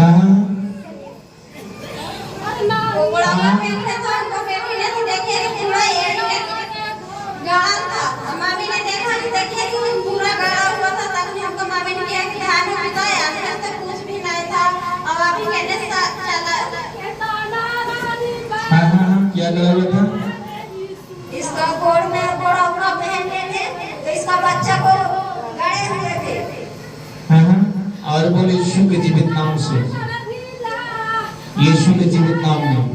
हाँ हाँ वो बड़ा पेट है तो हमको बेटी ने तो देखी कि पूरा ये गड़ा था। मामी ने देखा कि देखिए कि पूरा गड़ा हुआ था, तब हमको मामी ने किया कि धान पिताया अंदर से कुछ भी नहीं था। अब अभी कहने चला हाँ हाँ क्या गड़ा हुआ था? इसका गोड़ में बड़ा बड़ा पहनते थे तो इसका बच्चा को गड़े हुए थे। हाँ हाँ और बोले यीशु के जीवित नाम से, यीशु के जीवित नाम में।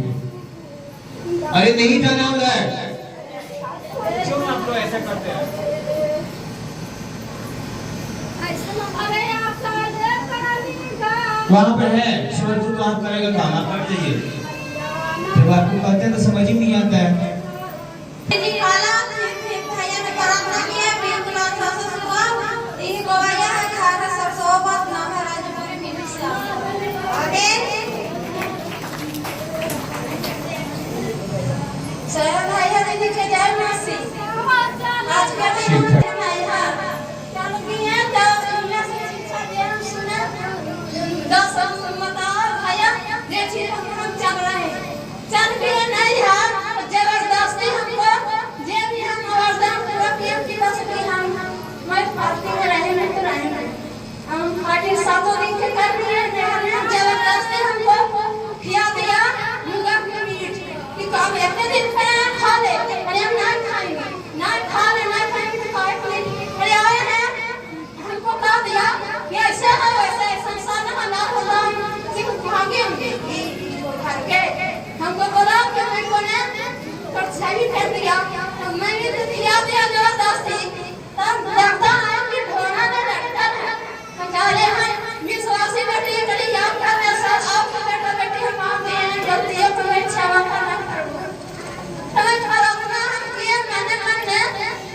अरे नहीं जाना उधर, क्यों आप लोग ऐसा करते हैं? वहाँ पर है ईश्वर जो काम करेगा काम आप कर जाइए। जब आपको कहते हैं तो समझ ही नहीं आता है। निकाला फिर भैया ने प्रार्थना किया, बिल्कुल अच्छा से सुबह ये गवाया है खाना सरसों बात नाम है राजपुरी मिली से आगे चलो भैया दीदी के जाए मासी आज के दिन नहीं है चलो किया तो दुनिया से शिक्षा दे हम सुना 10 बताओ भैया देखिए हम चल रहे हैं चल के नहीं है जबरदस्ती हमको जे भी हम वरदान पूरा किया कि बस भी हम मैं पार्टी में रहे नहीं तो रहे नहीं हम पार्टी सातों दिन के कर दिए जबरदस्ती हमको खिया दिया मुर्गा की मीट कि कब एक दिन पे खा ले अरे हम नहीं खाएंगे नहीं खा ले नहीं खाएंगे तो खाए नहीं अरे आए हैं हमको कह दिया कि ऐसे है वैसे संसार में ना होता सिर्फ भागे होंगे घर के हमको बोला कि हमको ने पर सही कर दिया तो मैंने तो खिया दिया जबरदस्ती तब लगता है कि ढोना ने लगता है कचाले हैं विश्वासी बेटी कड़ी याद कर रहे सर आपका बेटा बेटी हम मांगते हैं गलतियों को मैं क्षमा करना करूँ तब प्रार्थना हम किए मैंने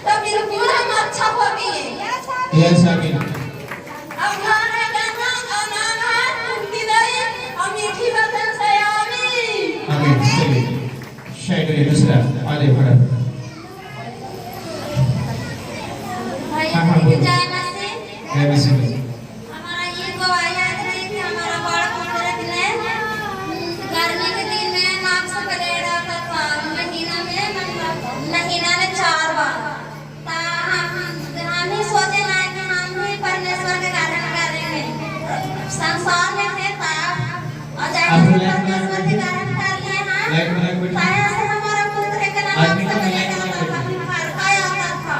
तो बिल्कुल हम अच्छा हो गए यस आमीन। अब खाने गाना गाना उनकी दही और मीठी वचन से आमीन आमीन। चलिए शेयर करिए दूसरा आगे बढ़ा। भैया की जय मसीह। जय मसीह। हमारा ये गवाही है कि हमारा बड़ा पुत्र ने गर्मी के दिन में नाक से ब्लीड आता था महीना में 4 बार ता हम ही सोचे ना कि हम ही परमेश्वर के कारण करेंगे संसार में थे ता और जैसे परमेश्वर के कारण कर लिए हैं ताया से हमारा पुत्र के नाम से ब्लीड आता था खरकाया आता था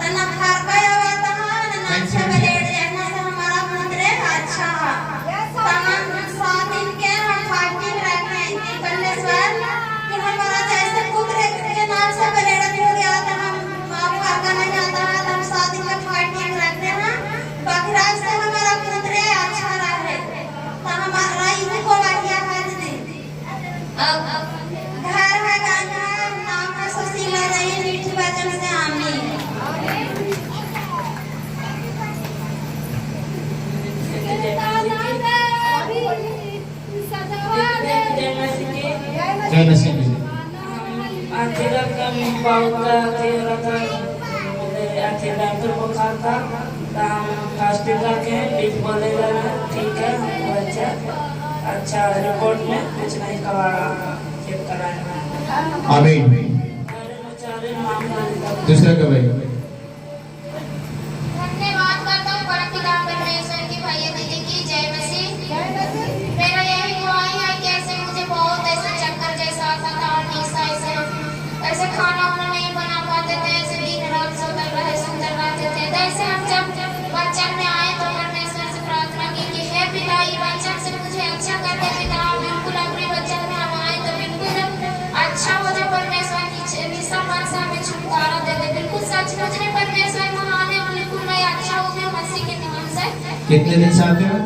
तना खरकाया आता था नाक से ब्लीड रहने से हमारा पुत्र अच्छा है तमाम 7 दिन के हम फाइटिंग रख रहे हैं परमेश्वर कि हमारा जैसे पुत्र के नाम से ब्लीड हो गया था हम आपका करना चाहता है हम 7 दिन का फाइटिंग रखते हैं बकरा से हमारा पुत्र अच्छा रहे तो हमारा इसी को वाकिया है दीदी अब घर है गाना नाम है सुशीला रही मीठी वचन से आमीन जय मसीह। आखिर का बहुत डॉक्टर बुखार था तो हम फास्टिंग रखे बीच बोले ठीक है बच्चा अच्छा रिपोर्ट में कुछ नहीं करवाया चेक कराया। आमीन। दूसरा का भाई धन्यवाद करता हूँ बड़ा पिता परमेश्वर की भैया दीदी की जय मसीह। मेरा यही गवाही है कि ऐसे मुझे बहुत ऐसे चक्कर जैसा आता था और निशा ऐसे खाना वाना नहीं बना पाते थे ऐसे दिन रात सुंदर रहते थे तो ऐसे हम जब बच्चन में आए तो परमेश्वर से प्रार्थना की कि हे पिता ये बच्चन से मुझे अच्छा कर दे पिता बिल्कुल अपने बच्चन में हम आए तो बिल्कुल अच्छा हो जाए परमेश्वर की निशा मनसा में छुटकारा दे दे बिल्कुल सचमुच में परमेश्वर महान है बिल्कुल मैं अच्छा हो गया मसीह के नाम से। कितने दिन से आते हो?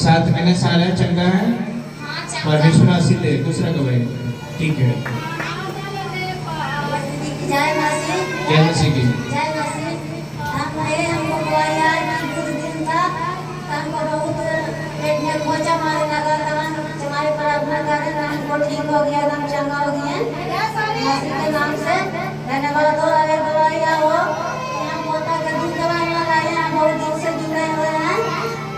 7 महीने साल है चंगा है परमेश्वर आशीष दे। दूसरा का भाई ठीक है। जय मसीह। जय मसीह की जय मसीह। हम आए हमको गवाया कि कुछ दिन था हमको बहुत पेट में खोचा मारने लगा था हमारे प्रार्थना करने हमको ठीक हो गया एकदम चंगा हो गया मसीह के नाम से धन्यवाद हो रहा है दवाई हो यहाँ पोता के दूध दवाई लगाए हैं बहुत दिन से जुड़े हुए हैं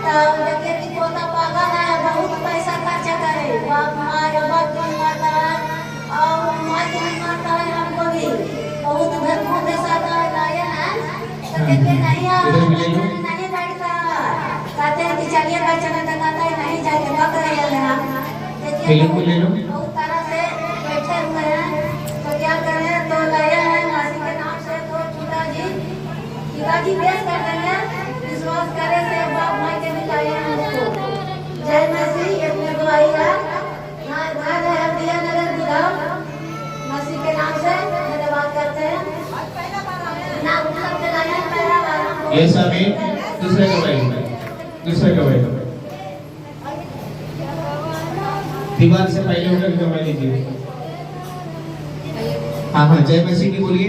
तो देखिए कि पोता पागल है बहुत पैसा खर्च करे बाप माँ या बाप को मारता है और माँ को भी मारता है हमको भी बहुत घर खोदे साथ लाए हैं तो देखिए नहीं नहीं बैठता कहते हैं कि चलिए बच्चे में कहता है नहीं जाके क्या करेंगे हम देखिए बहुत तरह से बैठे हुए हैं तो क्या करें तो लाए हैं मासी के नाम से तो पिताजी पेश कर देंगे विश्वास करे से बाप माई के मिलाए हैं हमको जय मसीह अपने दवाई है घर है दिया नगर बिगाड़ मसीह के नाम से धन्यवाद करते हैं नाम सब चलाए हैं पहला बार ये सभी दूसरे गवाही दीवार से पहले उठकर गवाही लीजिए। हाँ हाँ जय मसीह की बोलिए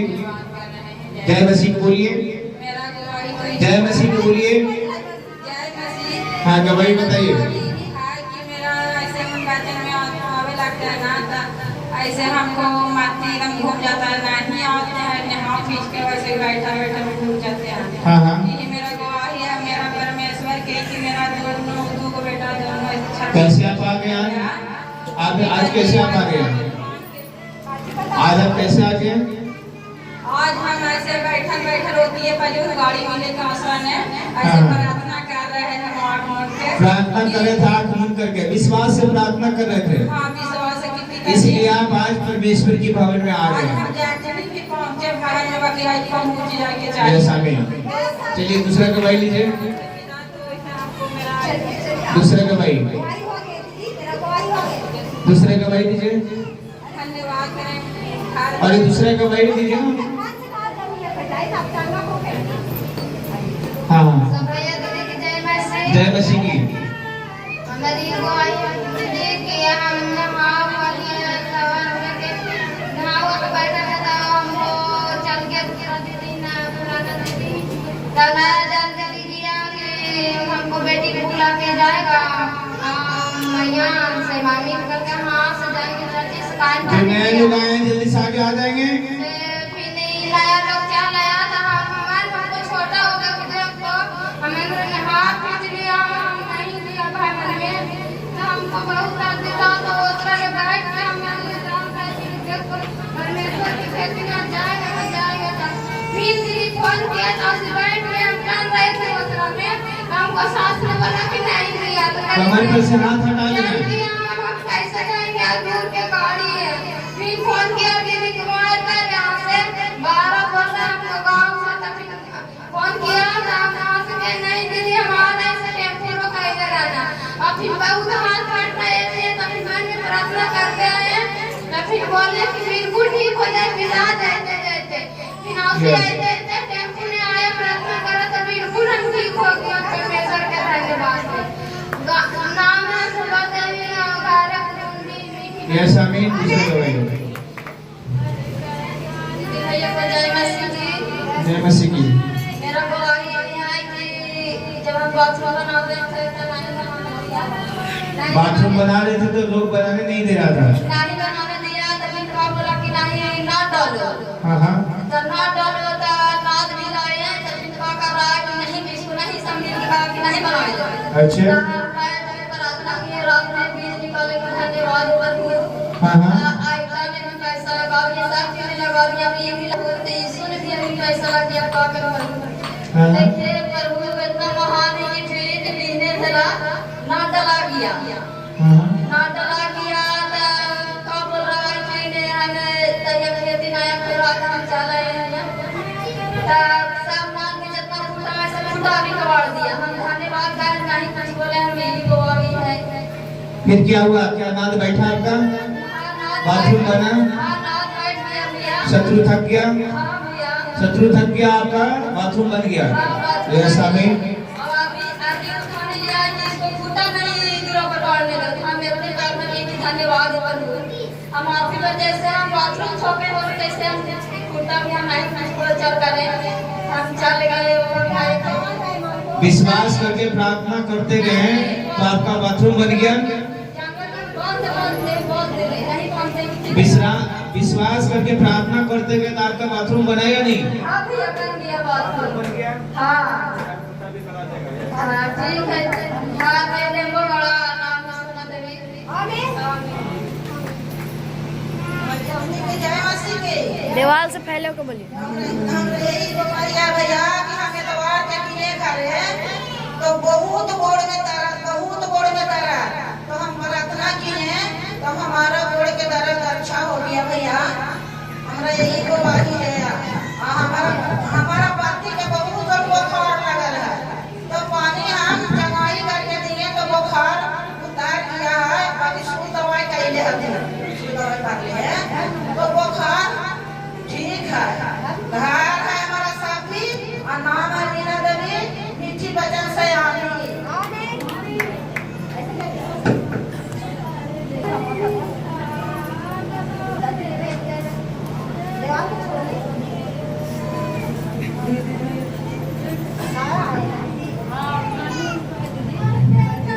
जय मसीह की बोलिए जय मसीह की बोलिए। हाँ गवाही बताइए। ऐसे हमको माटी एकदम घूम जाता है नहीं आते हैं नहा खींच के वैसे बैठा बैठा में घूम जाते हैं। हाँ हाँ ये मेरा गवाही है मेरा परमेश्वर के कि मेरा दोनों दो को बेटा दोनों कैसे आप आ गए आज कैसे आप आ गए आज आप कैसे आ गए? आज हम ऐसे बैठल होती है पहले उस गाड़ी मिले का आसमान है ऐसे प्रार्थना कर रहे हैं प्रार्थना कर रहे थे आँख मूंद करके विश्वास से प्रार्थना कर रहे थे। हाँ विश्वास से कितनी इसलिए आप आज परमेश्वर की भवन में आ आज गए हम जाते नहीं फिर पहुंचे भवन में बाकी आज पहुंच जाके हैं। चाहिए आमीन। चलिए दूसरा गवाही लीजिए दूसरा गवाही दीजिए धन्यवाद और ये दूसरा गवाही दीजिए। हाँ हाँ जय मसीह की हमारी गवाही देख के हमने माँ वाली सवाल में के गाँव में बैठा था हमको चल के दीदी ना पुराना दीदी दादा जानकारी दिया कि हमको बेटी बुला के जाएगा मैया से मामी करके हाँ से जाएंगे चाची से कान जो नए लोग आए हैं जल्दी से आगे आ जाएंगे। फिर नहीं लाया लोग क्या लाया था हमारे हमको छोटा हो गया कि हमको हमें हाथ खींच लिया हम नहीं लिया भाई मन में तो हमको बहुत दर्द था तो उतरा के बैठ के हमने राम का देख कर परमेश्वर की खेती में जाएगा था फिर दीदी फोन किया तो उस बैठ में हम जान रहे थे उतरा में हमको सास ने बोला कि नहीं लिया तो कमर पर से हाथ हटा लेना हम कैसे जाएंगे दूर के गाड़ी है फिर फोन किया दीदी कुमार का यहाँ से 12 बोल रहे हमको गाँव से तब फोन किया था हम वहाँ से कहे नहीं दीदी हम आ रहे से टेम्पो रोका इधर आना और फिर बहुत हाथ काट रहे थे तब फिर मन में प्रार्थना करते आए तो फिर बोले कि बिल्कुल ठीक हो जाए फिर आ जाते फिर आते टेम्पो ने आया प्रार्थना करा तो बिल्कुल हम ठीक हो गया परमेश्वर के धन्यवाद नाम है सुबह देवी यस आमीन। दूसरा गवाही जय मसीह की मेरा गवाही ये है कि जब हम बाथरूम बना रहे थे तो बाथरूम बना रहे थे तो लोग बनाने नहीं दे रहा था। नहीं बनाने दिया तो फिर कहा बोला कि नहीं ना डालो हाँ हाँ तो ना डालो तो नाद भी लाए हैं तो फिर कहा कर रहा है कि नहीं बिल्कुल नहीं समझे कि कहा कि नहीं बनाए अच्छा प्रार्थना किए रात में बीज निकाले को धन्यवाद प्रभु। हाँ हाँ आइटा ने भी पैसा लगा दिया सब चीजें लगा दिया ये भी लगते यीशु ने भी हमें पैसा लगा दिया पाकर हाँ देखिए प्रभु इतना महान है कि पेट लेने चला ना डला गया हाँ ना डला गया तो का बोल रहा है मैंने हमें तैयार खेती नया पूरा काम चला है सब नाम में जितना फूटा है सब फूटा भी कबाड़ दिया हम धन्यवाद कर नहीं कुछ बोले हम यही गवाही है। फिर क्या हुआ क्या नाद बैठा आपका बाथरूम बना शत्रु थक गया आपका बाथरूम बन गया। यस आमीन। धन्यवाद हम आपकी वजह से हम बाथरूम छोटे हो कैसे हम कुर्ता भी हम नहीं चल करें हम चल गए और विश्वास करके प्रार्थना करते गए तो आपका बाथरूम बन गया। विश्वास करके प्रार्थना करते गए तो आपका बाथरूम बनाएगा नहीं? हाँ भैया बन गया बाथरूम। बन गया हाँ तभी करा देगा हाँ ठीक है। हाँ मैंने वो बड़ा नाम सुना देवी। आमीन। जय मसीह के। दीवार से फैले को बोलिए। हम यही बोलिया भैया कि हम एतवार के किने करे तो बहुत गोड़ में दर्द तो हम प्रार्थना किए तो हमारा गोड़ के दर्द अच्छा हो गया भैया। हमरा यही गवाही है। हमारा पति के बहुत जोर बुखार लगल है तो पानी हम चंगाई करके दिए तो बुखार उतार दिया है। बाकी सुई दवाई कैले हथिन, सुई दवाई कर ले है तो बुखार ठीक है। घर है हमारा साथी और नाम है मीना देवी, मीठी वचन से आमी।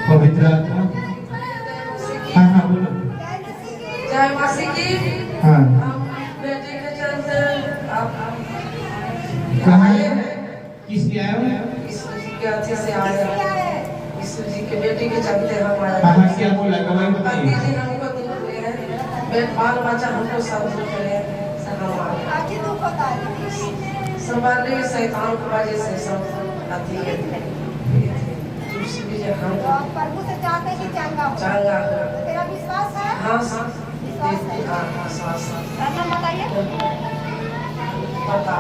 पवित्र आत्मा। हाँ हाँ बोलो। जय मसीह की। हाँ बेटी के चलते आप कहाँ है? किस लिए आए हो? यीशु जी के अथी से आए हैं। यीशु जी के बेटी के चलते हम आए हाँ हैं। हाँ क्या बोला गवाही बताइए। पति जी हमको दुख दे हैं, बाल बच्चा हमको सब दुख दे हैं। संभालने शैतान की वजह से सब अथी है। इसलिए हम प्रभु से चाहते हैं कि चंगा हो। चंगा हो। तेरा विश्वास है? हाँ हाँ सांस नाम बताइए। पता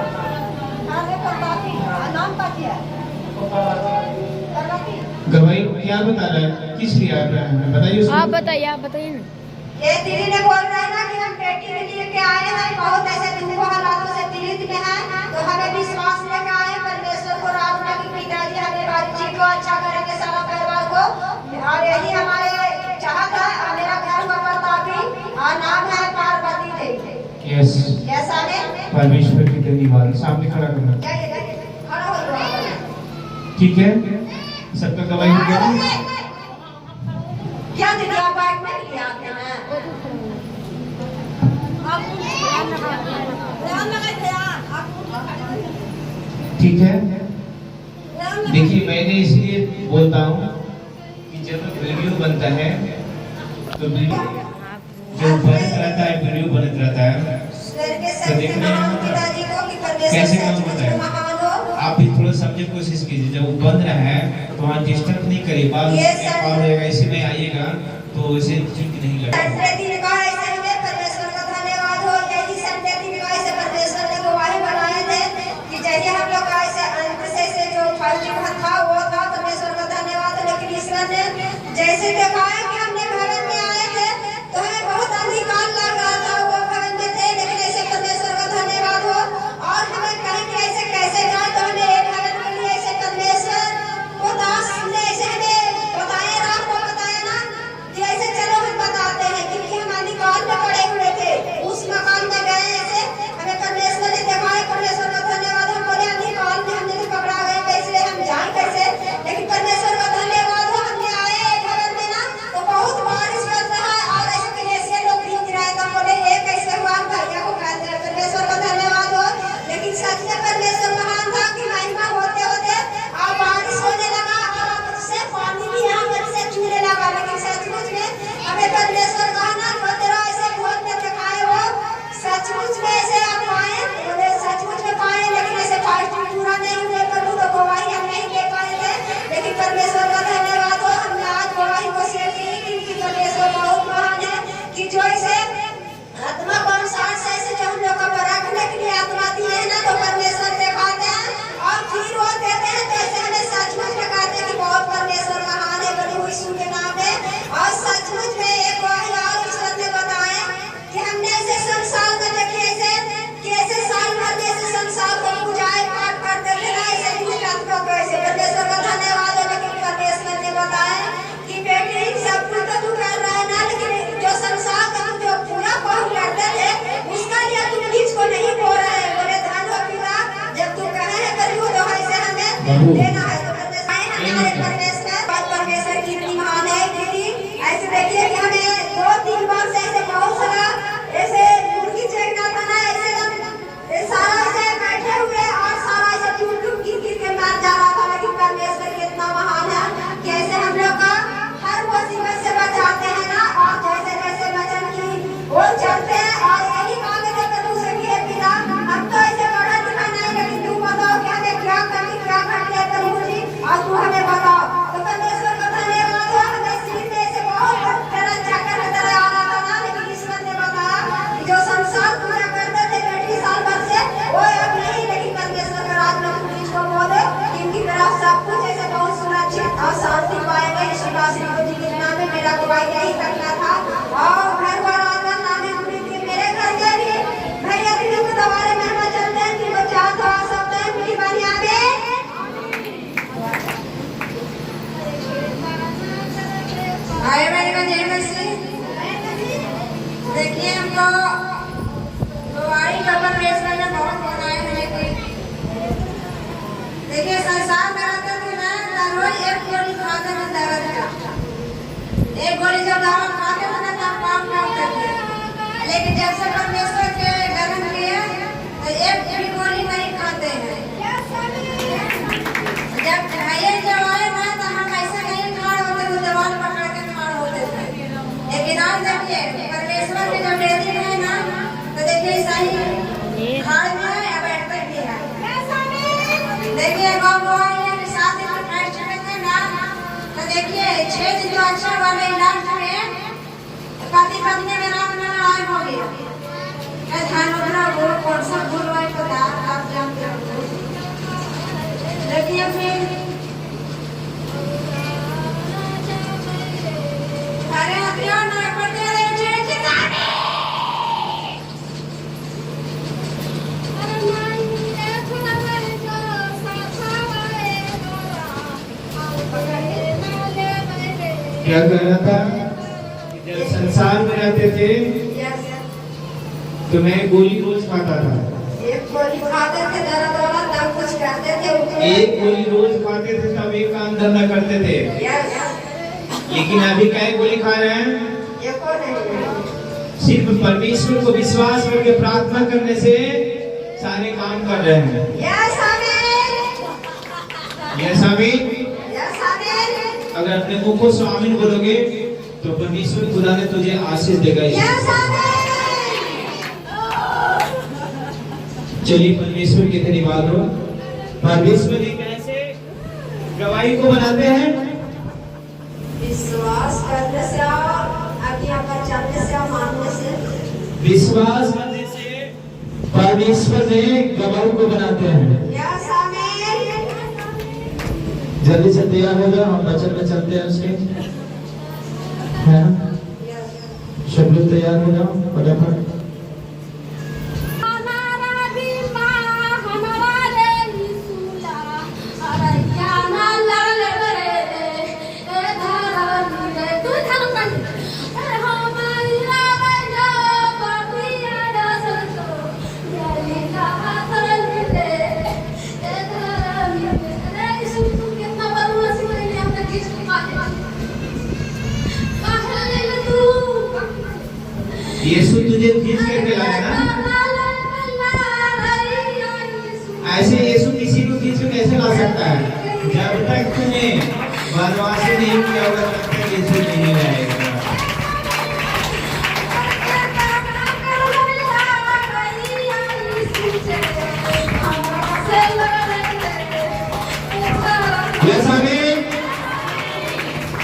हाँ है प्रतापी। नाम का क्या है? प्रतापी। गवाही क्या बता रहा है? किस लिए आप हैं बताइए उसको। आप बताइए ना। ये दीदी ने बोल रहा है ना कि हम बेटी के लिए के आए हैं, बहुत ऐसे दुखों हालातों से पीड़ित में हैं, तो हमें विश्वास लेकर आए परमेश्वर को प्रार्थना की पिताजी हमें बच्ची को अच्छा करेंगे, सारा परिवार को। और यही हमारे चाहत है। और मेरा घर हुआ प्रतापी और नाम है पार्वती देवी। यस यस आमीन। परमेश्वर की धन्यवाद। सामने खड़ा करना। खड़ा हो जाओ। ठीक है सबका गवाही हो गया। क्या दीदी आप बाइक में लिए आते हैं? ठीक है देखिए मैंने इसलिए बोलता हूँ कि जब वीडियो बनता है तो वीडियो जो बनत रहता है वीडियो बनत रहता है तो देखने कैसे काम होता है। आप भी थोड़ा समझने की कोशिश कीजिए। जब वो बन रहा है तो वहाँ डिस्टर्ब नहीं करिए। बाल और रहेगा इसी में आइएगा तो इसे ठीक नहीं लगेगा। परमेश्वर का धन्यवाद हो। यही संडे दिन का ऐसे परमेश्वर ने गवाही बनाए थे कि जैसे हम लोग का ऐसे अंत से जो फर्स्ट था वो था। परमेश्वर का धन्यवाद। लेकिन ईश्वर ने जैसे दिखाया कि हमने भवन में आए थे तो हमें बहुत अधिकार लग रहा था। वो भवन में थे लेकिन ऐसे परमेश्वर का धन्यवाद हो। और हमें कहीं कैसे कैसे जाए तो हमें एक भवन के लिए ऐसे परमेश्वर को दास ने ऐसे हमें बताया, राम को बताया ना कि ऐसे चलो हम बताते हैं क्योंकि हम अधिकार में पड़े हुए थे। उस मकान में गए ऐसे हमें परमेश्वर ने दिखाया। परमेश्वर का धन्यवाद। हम बोले अधिकार में हमने तो पकड़ा गए कैसे हम जाए कैसे, लेकिन परमेश्वर का धन्यवाद हो। हमने आए भवन में ना तो बहुत बारिश कर रहा है और ऐसे कैसे लोग भीग रहे थे। बोले ये कैसे हुआ? भैया को कहते हैं परमेश्वर का धन्यवाद हो। लेकिन सच में परमेश्वर महान था कि महिमा होते होते और बारिश होने लगा और उससे पानी भी यहाँ से चूने लगा। लेकिन सचमुच में हमें परमेश्वर कहा ना तो तेरा ऐसे भोज में दिखाए हो सचमुच में ऐसे आप पाए। बोले सचमुच में पाए लेकिन ऐसे फास्टिंग पूरा नहीं हुए प्रभु तो गवाही हम नहीं दे पाए थे। लेकिन परमेश्वर का धन्यवाद हो। हमने आज गवाही को शेयर की क्योंकि परमेश्वर बहुत महान है कि जो ऐसे आत्मा को अनुसार से ऐसे जो हम लोग को रखने के लिए आत्मा दिए है ना तो परमेश्वर दिखाते हैं और फिर वो देते हैं। तो ऐसे हमें सचमुच में कहते हैं कि बहुत परमेश्वर महान है प्रभु यीशु के नाम में। और सचमुच में एक गवाही और ईश्वर ने बताया कि हमने ऐसे संसार में देखिए ऐसे कि ऐसे साल भर में ऐसे संसार को पूजाएं पाठ करते थे ना ऐसे दुष्ट आत्मा को ऐसे परमेश्वर का धन्यवाद है। लेकिन परमेश्वर ने बताया कि बेटी सब कुछ तो तू कर रहा है ना लेकिन जो संसार का जो पूरा पाठ करते थे उसका लिए तुम बीच को नहीं बोल रहे हैं। बोले धन हो पिता जब तू कहे है प्रभु तो ऐसे हमें देना है। तो परमेश्वर की महान है दीदी। ऐसे देखिए कि हमें 2-3 बार से ऐसे बहुत सारा ऐसे मुर्गी भाई यही करना था। और घर वाला आकर नानी पूरी थी मेरे घर के लिए भैया दीदी को दवारे में चलते हैं कि बच्चा तो आ सकते हैं मेरी बनिया में। आए मेरे को जय मसीह। देखिए हमको दवाई का परमेश्वर ने बहुत बनाए हैं कि देखिए संसार में रहते थे ना रोज एक गोली खाते थे दर्द का। एक गोली जब दवा खाते थे ना तब काम करते थे, लेकिन जब से परमेश्वर के ग्रहण किए तो एक भी गोली नहीं खाते हैं। जब भैया जब आए ना तो हम ऐसे नहीं खाड़ होते थे, दीवार पकड़ के खाड़ होते थे। लेकिन आज देखिए परमेश्वर के जो डेरी है ना तो देखिए सही खाड़ में है या बैठते भी है। देखिए देखिए 6 दिन जो अच्छा वाले इलाज में पति पत्नी में रात में लड़ाई हो गया। ध्यान रखना वो कौन सा बुलवाई पता आप जानते हो। देखिए फिर अरे हथियार ना पड़ते रहे क्या कहना था? जब संसार में रहते थे तो मैं गोली रोज खाता था। एक गोली खाते थे दर्द वाला तब कुछ करते थे। एक गोली रोज खाते थे तब एक काम धंधा करते थे। लेकिन अभी क्या गोली खा रहे हैं? सिर्फ परमेश्वर को विश्वास करके प्रार्थना करने से सारे काम कर रहे हैं। यस आमीन। अगर अपने मुंह को आमीन बोलोगे तो परमेश्वर खुदा ने तुझे आशीष देगा। चलिए परमेश्वर के धन्यवाद हो। परमेश्वर ने कैसे गवाही को बनाते हैं? विश्वास करने से और आज्ञा पर चलने से और मानने से। विश्वास करने से परमेश्वर ने गवाही को बनाते हैं। जल्दी से तैयार हो जाओ, हम वचन में चलते हैं उसके। है ना? सब लोग तैयार हो जाओ फटाफट। यीशु तुझे खींच करके लाया ना, ऐसे यीशु किसी को खींच के कैसे ला सकता है? जब तक तूने वनवासी नहीं किया होगा तब तक यीशु नहीं लाएगा।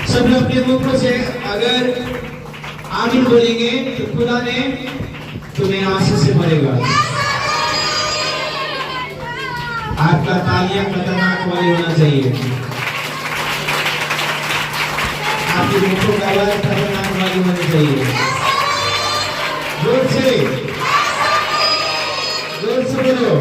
सब लोग अपने मुखों से अगर आमीन बोलेंगे तो खुदा ने तुम्हें आशीष से भरेगा। आपका तालियां खतरनाक वाली होना चाहिए। आपकी मुखों का आवाज खतरनाक वाली होनी चाहिए। जोर से बोलो।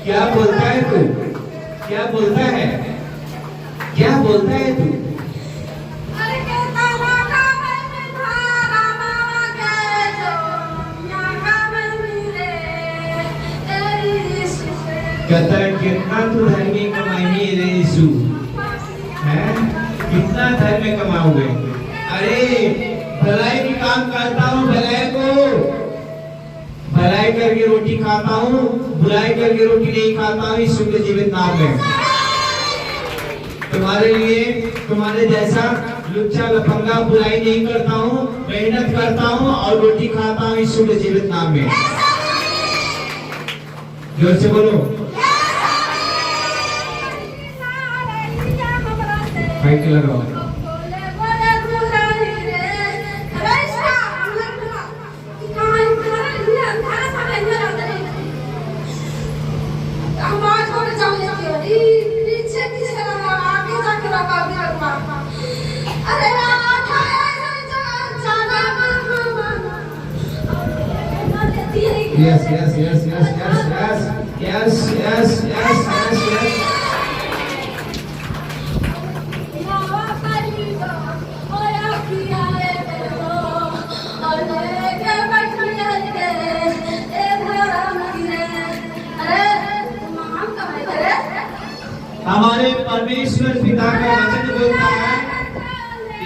क्या बोलता है तू? क्या बोलता है? क्या बोलता है तू? कहता है कितना तू धर्मी कमाएंगे रे यीशु, हैं? कितना धर्म में कमाओगे? अरे भलाई की काम करता हूँ, भलाई करके रोटी खाता हूँ, बुराई करके रोटी नहीं खाता हूँ। यीशु के जीवित नाम में तुम्हारे लिए तुम्हारे जैसा लुच्चा लफंगा बुराई नहीं करता हूँ, मेहनत करता हूँ और रोटी खाता हूँ यीशु के जीवित नाम में। जोर से बोलो। माइक लगाओ। बोले बोले गुराई रे रेशा लगवा कि कहां इतना लिया था समय न रहता हम आज को जाओ लेके पीछे पीछे लगा आगे जाके लगा दिया अरे आठा जाना Yes, yes, yes, yes, yes, yes, yes, yes, yes, yes, yes. हमारे परमेश्वर पिता का वचन बोलता है,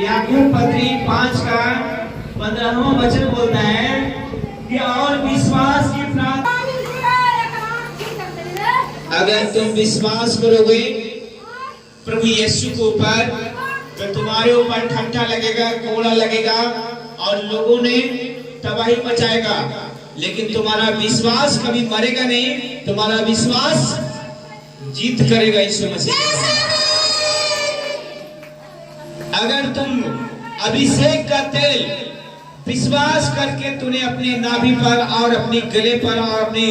याकूब पत्री 5 का 15वां वचन बोलता है कि और विश्वास की प्रार्थना, अगर तुम विश्वास करोगे प्रभु यीशु के ऊपर तो तुम्हारे ऊपर ठंडा लगेगा, कोड़ा लगेगा और लोगों ने तबाही मचाएगा, लेकिन तुम्हारा विश्वास कभी मरेगा नहीं, तुम्हारा विश्वास जीत करेगा यीशु मसीह। अगर तुम अभिषेक का तेल विश्वास करके तूने अपने नाभि पर और अपने गले पर और अपने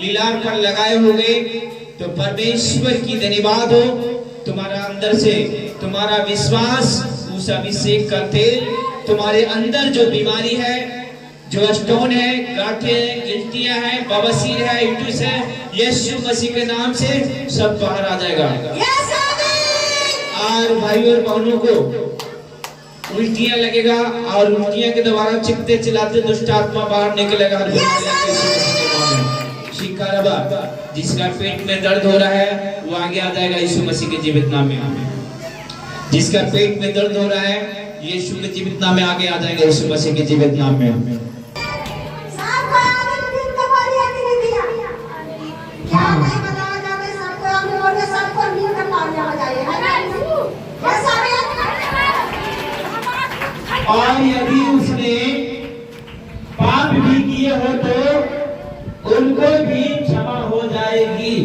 लीलार पर लगाए होंगे तो परमेश्वर की धन्यवाद हो, तुम्हारा अंदर से तुम्हारा विश्वास उस अभिषेक का तेल तुम्हारे अंदर जो बीमारी है, जो स्टोन है, गांठें हैं, गिल्टियां हैं, बवासीर है, इंटूस है, यीशु मसीह के नाम से सब बाहर आ जाएगा। और भाइयों और बहनों को उल्टियां लगेगा और उल्टियां के द्वारा चिपते चिल्लाते दुष्ट आत्मा बाहर निकलेगा। जिसका पेट में दर्द हो रहा है वो आगे आ जाएगा यीशु मसीह के जीवित नाम में। जिसका पेट में दर्द हो रहा है यीशु के जीवित नाम में आगे आ जाएगा यीशु मसीह के जीवित नाम में। और यदि उसने पाप भी किए हो तो उनको भी क्षमा हो जाएगी।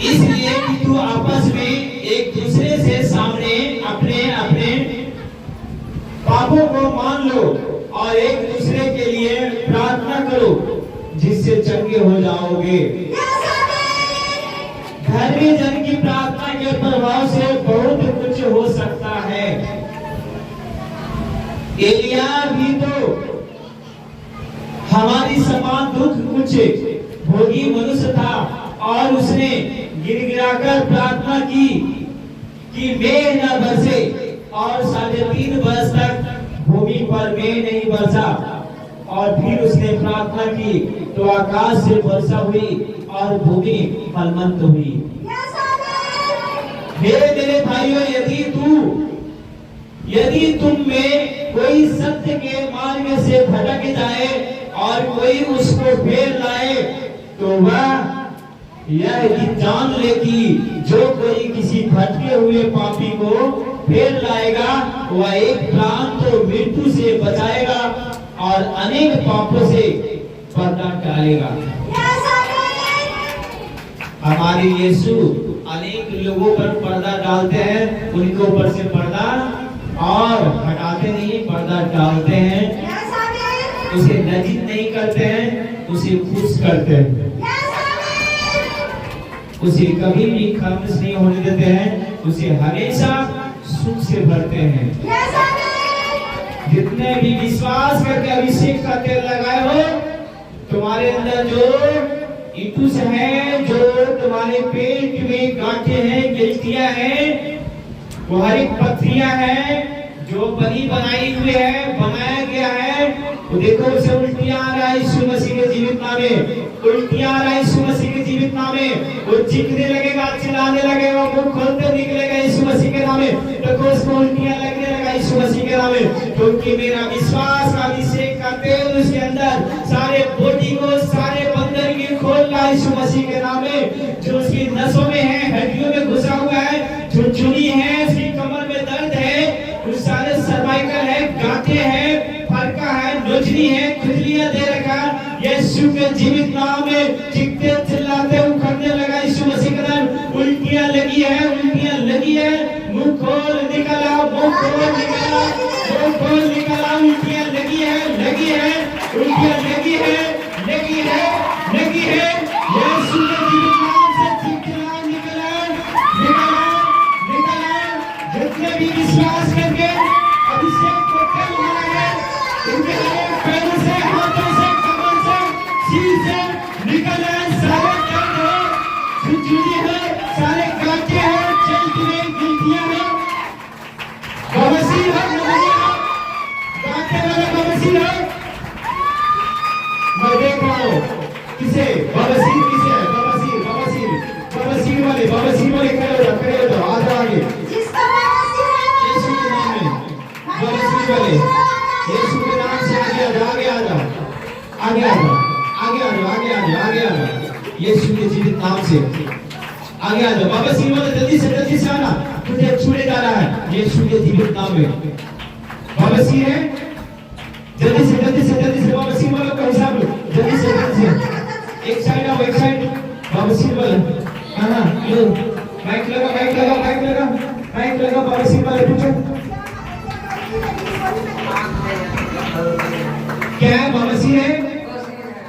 इसलिए कि तू आपस में एक दूसरे से सामने अपने अपने पापों को मान लो और एक दूसरे के लिए प्रार्थना करो जिससे चंगे हो जाओगे। धर्मी जन की प्रार्थना के प्रभाव से बहुत कुछ हो सकता है। एलिया भी तो हमारी समान दुख कुछ भोगी मनुष्य था और उसने गिड़गिड़ाकर प्रार्थना की कि मेघ न बरसे और 3.5 वर्ष तक भूमि पर मेघ नहीं बरसा। और फिर उसने प्रार्थना की तो आकाश से वर्षा हुई और भूमि फलवंत हुई। हे मेरे भाइयों, यदि तुम में कोई सत्य के मार्ग से भटक जाए और कोई उसको फेर लाए तो वह यह जान ले कि जो कोई किसी भटके हुए पापी को फेर लाएगा वह एक प्राण तो मृत्यु से बचाएगा और अनेक पापों से पर्दा टालेगा। हमारे यीशु अनेक लोगों पर पर्दा डालते हैं, उनके ऊपर से पर्दा और हटाते नहीं, पर्दा डालते हैं, उसे नजीक नहीं करते हैं, उसे खुश करते हैं, उसे कभी भी खामोश नहीं होने देते हैं, उसे हमेशा सुख से भरते हैं। जितने भी विश्वास करके अभिषेक का तेल लगाए हो, तुम्हारे अंदर जो इटूस है, जो तुम्हारे पेट में गांठें हैं, गिल्टियां हैं, वो हर एक पथरियां हैं जो बनी बनाई हुई है, बनाया गया है, वो देखो उसे उल्टियां आ रहा है यीशु मसीह के जीवित नाम में, उल्टियां आ रहा है यीशु मसीह के जीवित नाम में, वो चीखने लगेगा, चिल्लाने लगेगा, मुंह खोलते निकलेगा यीशु मसीह के नाम में, देखो उसको उल्टियां लगने लगा यीशु मसीह के नाम में, क्योंकि मेरा विश्वास का अभिषेक का तेल उसके अंदर सारे बॉडी को, सारे बंदर की खोल रहा यीशु मसीह के नाम में, जो उसकी नसों में है, हड्डियों में घुसा हुआ है, जो चुनी है, उसकी कमर में दर्द है, उस सारे सर्वाइकल है, गांठें हैं, फरका है, नोचनी है, खुजलियां दे रखा, यीशु के जीवित नाम में चीखते चिल्लाते उखड़ने लगा बोल निकला, उल्टियां लगी है, उल्टियां लगी है। यीशु के जीवित नाम से चिड़चिड़ा निकला। जितने भी विश्वास करके अभिषेक को कल बनाए, उनके पैरों से, हाथों से, कमर से, सिर से निकले सारे दर्द हो, झुंझुनी है, सारे कांटे हैं, चलती हुई गिल्टियां हैं, बवासीर है, कांटे वाला बवासीर है। मैं देख रहा हूँ किसे बवासीर किसे है, बवासीर वाले खड़े हो जाओ, आगे जिसका बवासीर है, यीशु के नाम में बवासीर वाले, यीशु के नाम से आगे आ जाओ, यीशु के जीवित नाम से आगे आ जाओ। बवासीर वाले जल्दी से आना, तुझे छूने जा रहा है यीशु के जीवित नाम में। बवासीर है, जल्दी से बवासीर वालों का हिसाब लो, जल्दी से एक साइड आओ, बवासीर वाले। हाँ लो, माइक लगा, बवासीर वाले पूछो क्या है, बवासीर है?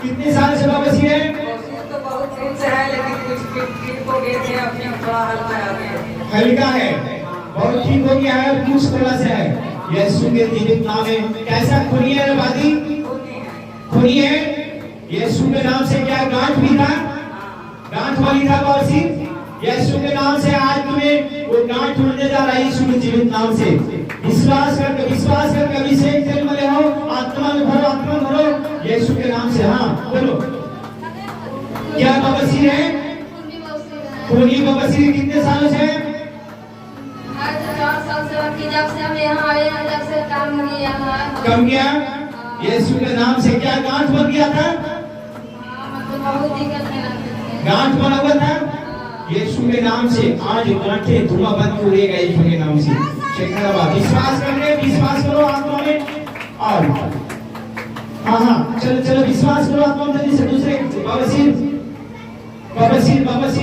कितने साल से बवासीर है? तो बहुत दिन से है, लेकिन कुछ ठीक हो गए थे, अपने थोड़ा हल्का है अभी। हल्का है, बहुत ठीक हो गया है, कुछ थोड़ा सा है। यीशु के जीवित नाम में कैसा खूनी है बादी? खूनी है। यीशु के नाम से क्या गांठ भी था, गांठ वाली था बवासीर। यीशु के नाम से आज तुम्हें वो गांठ उड़ने जा रहा है, यीशु के जीवित नाम से। विश्वास करके अभिषेक तेल में हो, आत्मा में भरो, यीशु के नाम से। हाँ बोलो, क्या बवासीर है? खूनी बवासीर कितने सालों से है? 4 साल से बाकी, जब से हम यहाँ आए हैं, जब से काम किया है। कम गया। यीशु के नाम से क्या गांठ बन गया था? मतलब बहुत दिक्कत है ना। गांठ बना हुआ था। यीशु के नाम से आज गांठें धुआं बंद उड़ेगा यीशु के नाम से। विश्वास करो आत्मा में। और हाँ चलो विश्वास करो आत्मा में। जल्दी से दूसरे बवासीर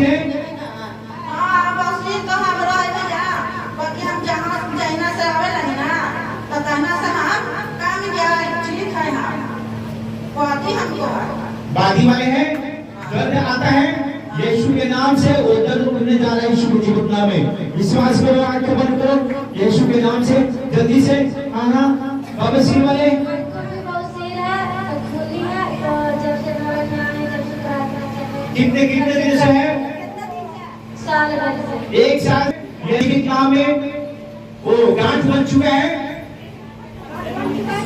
है। हाँ, बवासीर तो हम रहे भैया, बाकी हम जहाँ चाइना से आवेला है ना, तो कहना से हम काम किया, ठीक है हम, बाकी हमको है। बादी वाले हैं, दर्द आता है यीशु के नाम से, वो दर्द उड़ने जा रहा है यीशु के जीवित नाम में। विश्वास करो, आंखें बंद करो, यीशु के नाम से जल्दी से। हाँ बवासीर वाले कितने दिन से है? एक साल। यीशु के नाम में वो गांठ बन चुका है,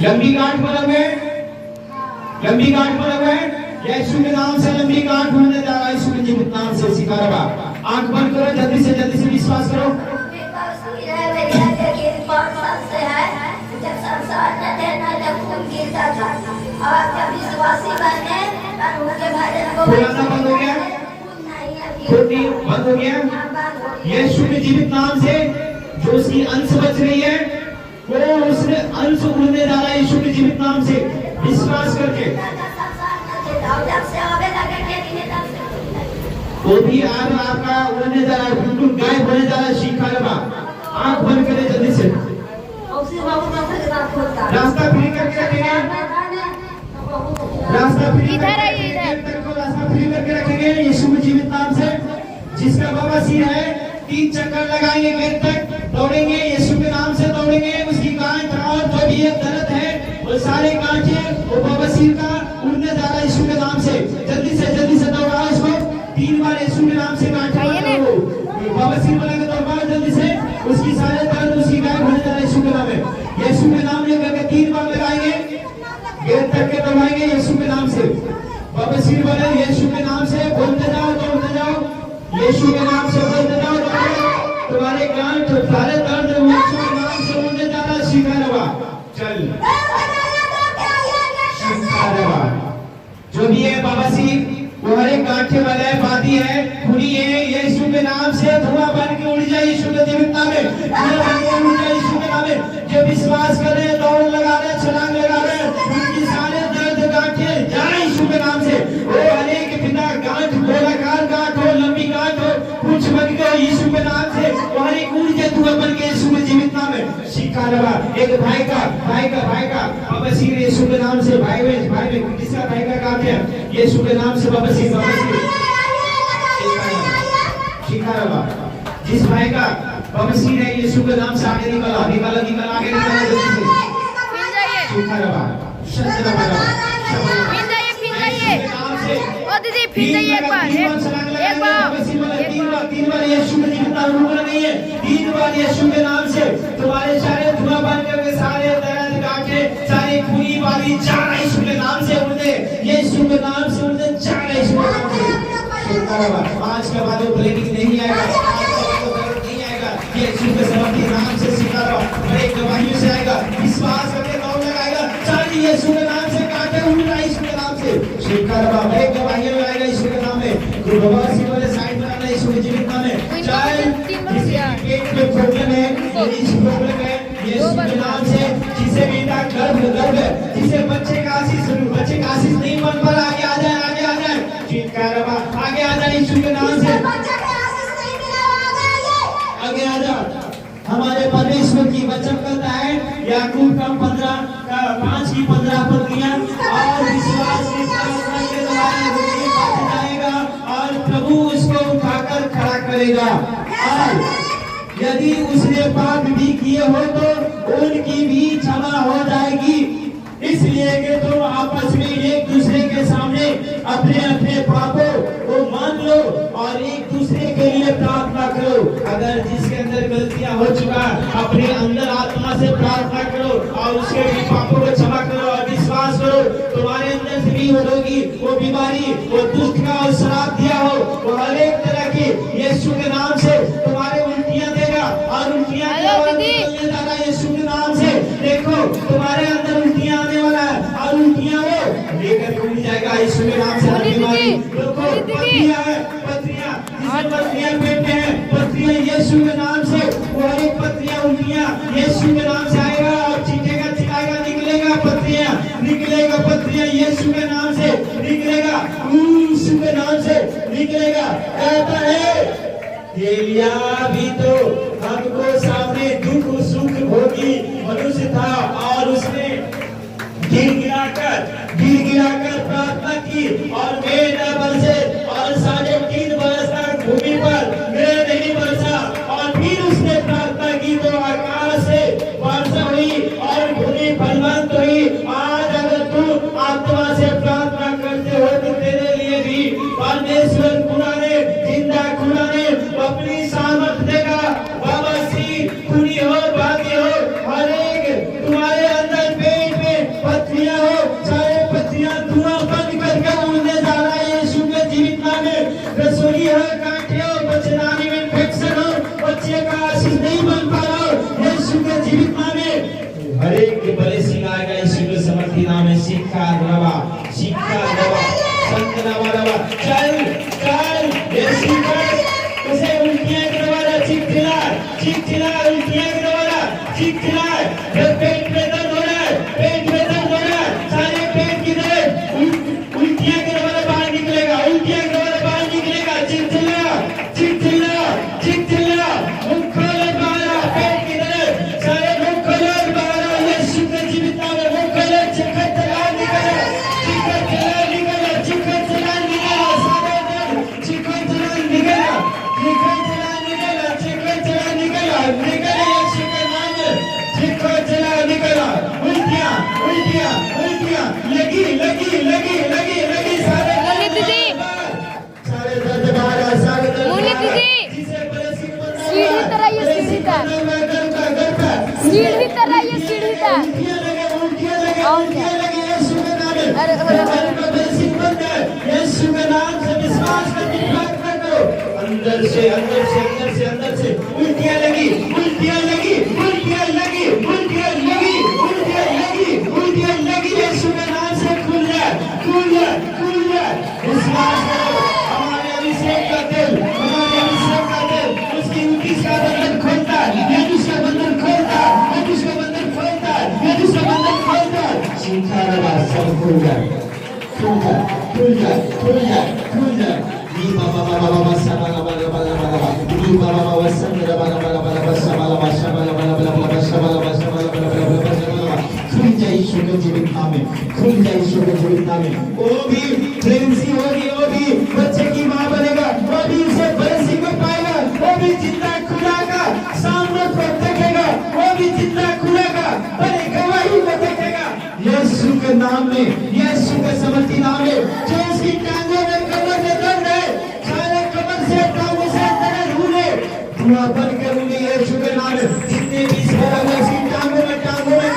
लंबी गांठ बना हुआ है। यीशु के नाम से लंबी गांठ बनने जा रहा है यीशु के जीवित नाम से। सिकारवा आंख बंद करो, जल्दी से विश्वास करो। जब संसार न देना, जब खून गिरता था, और जब विश्वासी बने, तब उनके भजन को पुराना बंद हो गया, खूनी बंद हो गया। यीशु के जीवित नाम से जो उसकी अंश बच रही है, वो उसने अंश उड़ने जा रहा है यीशु के जीवित नाम से। विश्वास करके वो भी आज आपका उड़ने जा रहा है, बिल्कुल गायब होने जा रहा है। शिकारवा आंख बंद करें जल्दी से, रास्ता फ्री करके रखेंगे, रास्ता फ्री करके रखेंगे यीशु के जीवित नाम से। जिसका बवासीर है 3 चक्कर लगाएंगे, गेट तक दौड़ेंगे, यीशु के नाम से दौड़ेंगे। उसकी गांठ और जो भी एक दर्द है, वो सारे गांठें वो बवासीर का उड़ने जा रहा है यीशु के नाम से। जल्दी से दौड़ाओ इसको 3 बार यीशु के नाम से गांठें बवासीर वाले को दौड़ाओ जल्दी से। उसकी सारे दर्द उसकी गायब होने जा रहा है यीशु के नाम में। यीशु के नाम लेकर के 3 बार लगाएंगे, गेट तक के दौड़ाएंगे यीशु के नाम से। बवासीर वाले यीशु के नाम से बोलते जाओ, दौड़ते जाओ, यीशु के नाम से बोलते जाओ, तुम्हारे गांठ सारे दर्द यीशु के नाम से उड़ने जा रहा है। शिकारवा चल, शिकारवा जो भी है बवासीर, वो हर एक गांठे वाला है, बादी है, खूनी है, यीशु के नाम से धुआं बन के उड़ जाए यीशु के जीवित नाम में। धुआं बन के उड़ जाए यीशु के नाम में। जो विश्वास कर रहे हैं, दौड़ लगा रहे हैं, छलांग लगा रहे हैं, उनकी सारे दर्द गांठे जाए यीशु के नाम से। वो अनेक पिता गांठ, गोलाकार गांठ हो, लंबी गांठ हो, कुछ बन के यीशु के नाम से, वो हर एक उड़ जाए धुआं बन के यीशु के जीवित नाम में। शिकार शिकारा एक भाई का बबसीर यीशु के नाम से भाई में किसका भाई का काम है यीशु के नाम से बबसीर शिकारा जिस भाई का बबसीर है यीशु के नाम से आगे निकल आगे निकल जल्दी से शिकारा शंतरा ओ दीदी फिर जाइए एक बार तीन बार यीशु के जीवित रुकना नहीं है 3 बार यीशु के नाम से तुम्हारे सारे धुआं बन के सारे दर्द गांठे सारे खूनी वाली चार यीशु के नाम से उड़े यीशु के नाम से उड़े चार यीशु के नाम से आज के बाद वो ब्लीडिंग नहीं आएगा नहीं आएगा यीशु के समर्थी नाम से सिखाओ बड़े गवाहियों से आएगा विश्वास करके दौड़ लगाएगा चार यीशु के नाम से काटे उड़ना यीशु के नाम से शिकारा बड़े गवाहियों में आएगा यीशु के नाम में गुरुवासी वाले साइड में आना यीशु के जीवित नाम में चाहे पेट में प्रॉब्लम है इस प्रॉब्लम है यीशु के नाम से जिसे भी गर्भ जिसे बच्चे का आशीष नहीं बन पा आगे आ जाए शिकारा आगे आ जाए यीशु के नाम से आगे आ जा हमारे परमेश्वर की वचन करता है याकूब का 5 की 15 पत्तियां और विश्वास के द्वारा जाएगा और प्रभु उसको उठाकर खड़ा करेगा और यदि उसने पाप भी किए हो तो उनकी भी क्षमा हो जाएगी इसलिए कि तुम आपस में एक दूसरे के सामने अपने अपने पापों को मान लो और एक दूसरे के लिए प्रार्थना करो अगर जिसके अंदर गलतियां हो चुका अपने अंदर आत्मा से प्रार्थना करो और उसके भी पापों को क्षमा करो और विश्वास करो तुम्हारे अंदर से भी होगी वो बीमारी वो दुष्ट का और श्राप दिया हो वो हर एक तरह की यीशु के नाम से तुम्हारे उल्टियां देगा और उल्टियां यीशु के नाम से देखो तुम्हारे अंदर उल्टियां आने वाला है और उल्टियां वो लेकर उड़ जाएगा यीशु के नाम से बीमारी देखो पत्रियां पेट में है पत्रियां यीशु के नाम से वो हर एक पत्रियां उल्टियां यीशु के नाम से आएगा और चीखेगा चिल्लाएगा निकलेगा पत्रियां यीशु के नाम से निकलेगा यीशु के नाम से निकलेगा कहता है एलिया भी तो हमको सामने दुख सुख भोगी मनुष्य था और उसने गिर-गिराकर प्रार्थना की और मेघ न बरसे और 3.5 बरस तक भूमि पर मेघ नहीं बरसा और फिर उसने प्रार्थना की तो आकाश से वर्षा हुई और भूमि फलवंत हुई आज अगर तू आत्मा से प्रार्थना करते हो तो तेरे लिए भी परमेश्वर जिंदा खुदाने अपनी सामर्थ देगा बाबासी खुली हो बाकी हो हर एक तुम्हारे अंदर पेट में पत्तियां हो चाहे पत्तियां धुआं बंद करके उड़ने जा रहा है यीशु के जीवित नाम में रसोई हो कांटे हो बच्चेदानी में इन्फेक्शन हो बच्चे का आशीष नहीं बन पा रहा हो यीशु के जीवित नाम में हर एक के बड़े सिंगाएगा यीशु के समर्थी नाम में शिक्षा रवा संतना रवा चल यीशु उसे उल्टियां करवाना चिकचिला उल्टियां करवाना चिकचिला पेट में दर्द हो रहा है सारे पेट की दर्द उल्टियां करवाना बाहर निकलेगा चिकचिला मुख खोलो बाहर पेट की दर्द सारे मुख खोलो बाहर यीशु के जीवित नाम में मुख खोलो चिकचिला निकलो सारे दर्द चिकचिला निकला यीशु के नाम में चिकचिला निकला उल्टियां लगी सारे दर्द बाहर सारे दर्द सीढ़ी तरह ये सीढ़ी था अरे यीशु के नाम से विश्वास करके प्रार्थना करो अंदर से उल्टियां लगी यीशु के नाम से खुल जाए विश्वास करो हमारे अभिषेक का तेल उसकी उल्टी का बंधन खोलता है दूसरा बंधन खोलता है सीखा रहा सब खुल जाए खुल जाए यीशु के जीवित नाम में, खुल जाए यीशु के जीवित नाम में। वो भी प्रेगनेंसी होगी, वो भी बच्चे की माँ बनेगा, वो भी उसे ब्लेसिंग को पाएगा, वो भी जिंदा खुलागा, सामने को देखेगा, वो भी जिंदा खुलेगा, बड़े गवाही को देखेगा। यीशु के नाम में, यीशु के समर्थी नाम में, जो उसकी टांगों में कमर में दर्द है, सारे कमर से टांगों से दर्द हुए, धुआं बन के उन्हें यीशु के नाम में जितने भी स्वर है उसकी टांगों में कमर में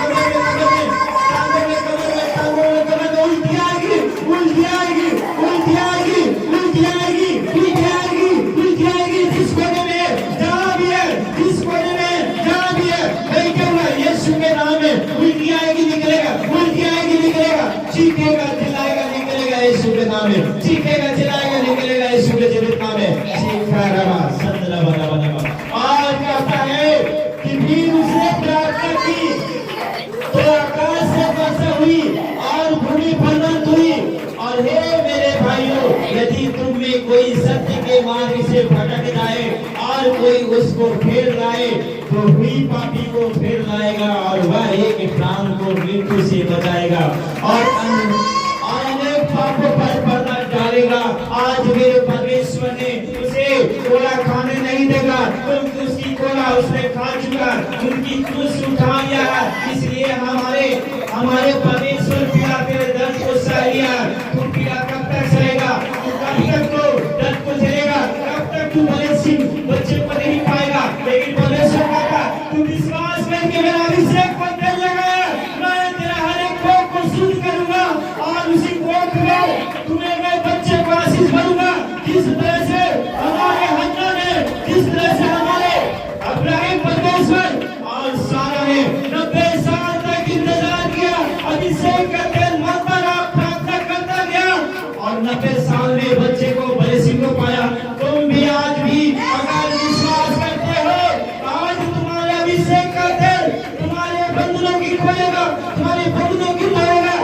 उल्टी आएगी, उल्टी आएगी, उल्टी आएगी, उल्टी आएगी, उल्टी आएगी, उल्टी आएगी। जिस कोने में जहाँ भी है, जिस कोने में जहाँ भी है, नहीं कहूँगा यीशु के नाम में उल्टी आएगी, निकलेगा, उल्टी आएगी, निकलेगा, चीखेगा, चिल्लाएगा, निकलेगा यीशु के नाम में, चीखेगा, चिल्लाएगा, निकलेगा यीशु के जीवित नाम में। चीखा रवा संतला बना बना। और कहता है कि फिर उसने प्रार्थना की तो आकाश से वर्षा हुई और भूमि फलवंत हुई। और हे मेरे भाइयों, यदि तुम में कोई सत्य के मार्ग से भटक जाए और कोई उसको फेर लाए तो हुई पापी को फेर लाएगा और वह एक प्राण को मृत्यु से बचाएगा और अनेक पापों पर पर्दा डालेगा। आज मेरे परमेश्वर ने उसे कोला खाने नहीं देगा, क्योंकि उसकी कोला उसने खा चुका, उनकी क्रूस उठा लिया है। इसलिए हमारे परमेश्वर पिता तेरे दर्द को सह लिया। तू पिता कब तक सहेगा? कब तक तो दर्द को झेलेगा? कब तक तू ब्लेसिंग बच्चे को नहीं पाएगा? लेकिन परमेश्वर कहता तू विश्वास करके मेरा अभिषेक पर तेल लगाया, मैं तेरा हर एक कोख को शुद्ध करूंगा और उसी कोख में तुम्हें मैं बच्चे को आशीष भरूंगा। जिस तरह से हमारे हन्ना ने, जिस तरह से हमारे अब्राहिम परमेश्वर और सारा ने 90 साल तक इंतजार किया, अभिषेक का तेल मलता रहा, प्रार्थना करता गया और 90 साल में बच्चे को ब्लेसिंग को पाया। तुम भी आज भी अगर विश्वास करते हो, आज तुम्हारे अभिषेक का तेल तुम्हारे बंधनों की खोलेगा, तुम्हारे बंधनों की तोड़ेगा,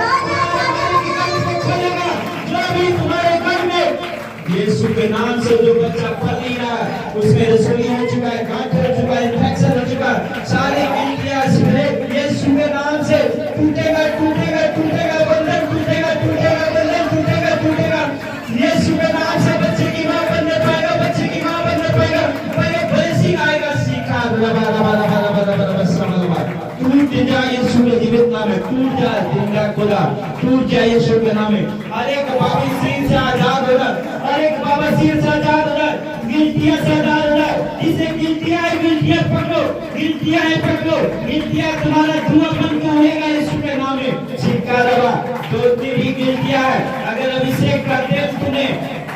खोलेगा। जो भी तुम्हारे घर में यीशु के नाम से जो बच्चा पल नहीं रहा, उसमें रसोई हो चुका है, गांठ हो चुका है, इंफेक्शन हो चुका है, सारे गिल्टियां यीशु के नाम से टूटेगा, टूटेगा, टूटेगा, बंधन टूटेगा, टूटेगा, बंधन टूटेगा, टूटेगा। यीशु के नाम से बच्चे की मां बनने पाएगा, बच्चे की मां बनने पाएगा, पहले ब्लेसिंग आएगा। सीखा टूट जाए यीशु के जीवित नाम में, टूट जाए जिंदा खुदा, टूट जाए यीशु के नाम में। हर एक पापी सिर से आजाद होगा, हर एक बाबा सिर से आजाद होगा, गिल्टियां से आजाद होगा। जिसे गिल्टियां है, गिल्टियां पकड़ो, गिल्टियां है पकड़ो, गिल्टियां तुम्हारा धुआं बन के उड़ेगा यीशु के नाम में। छिका रवा तो तेरी गिल्टियां है, अगर अभिषेक का तेल तूने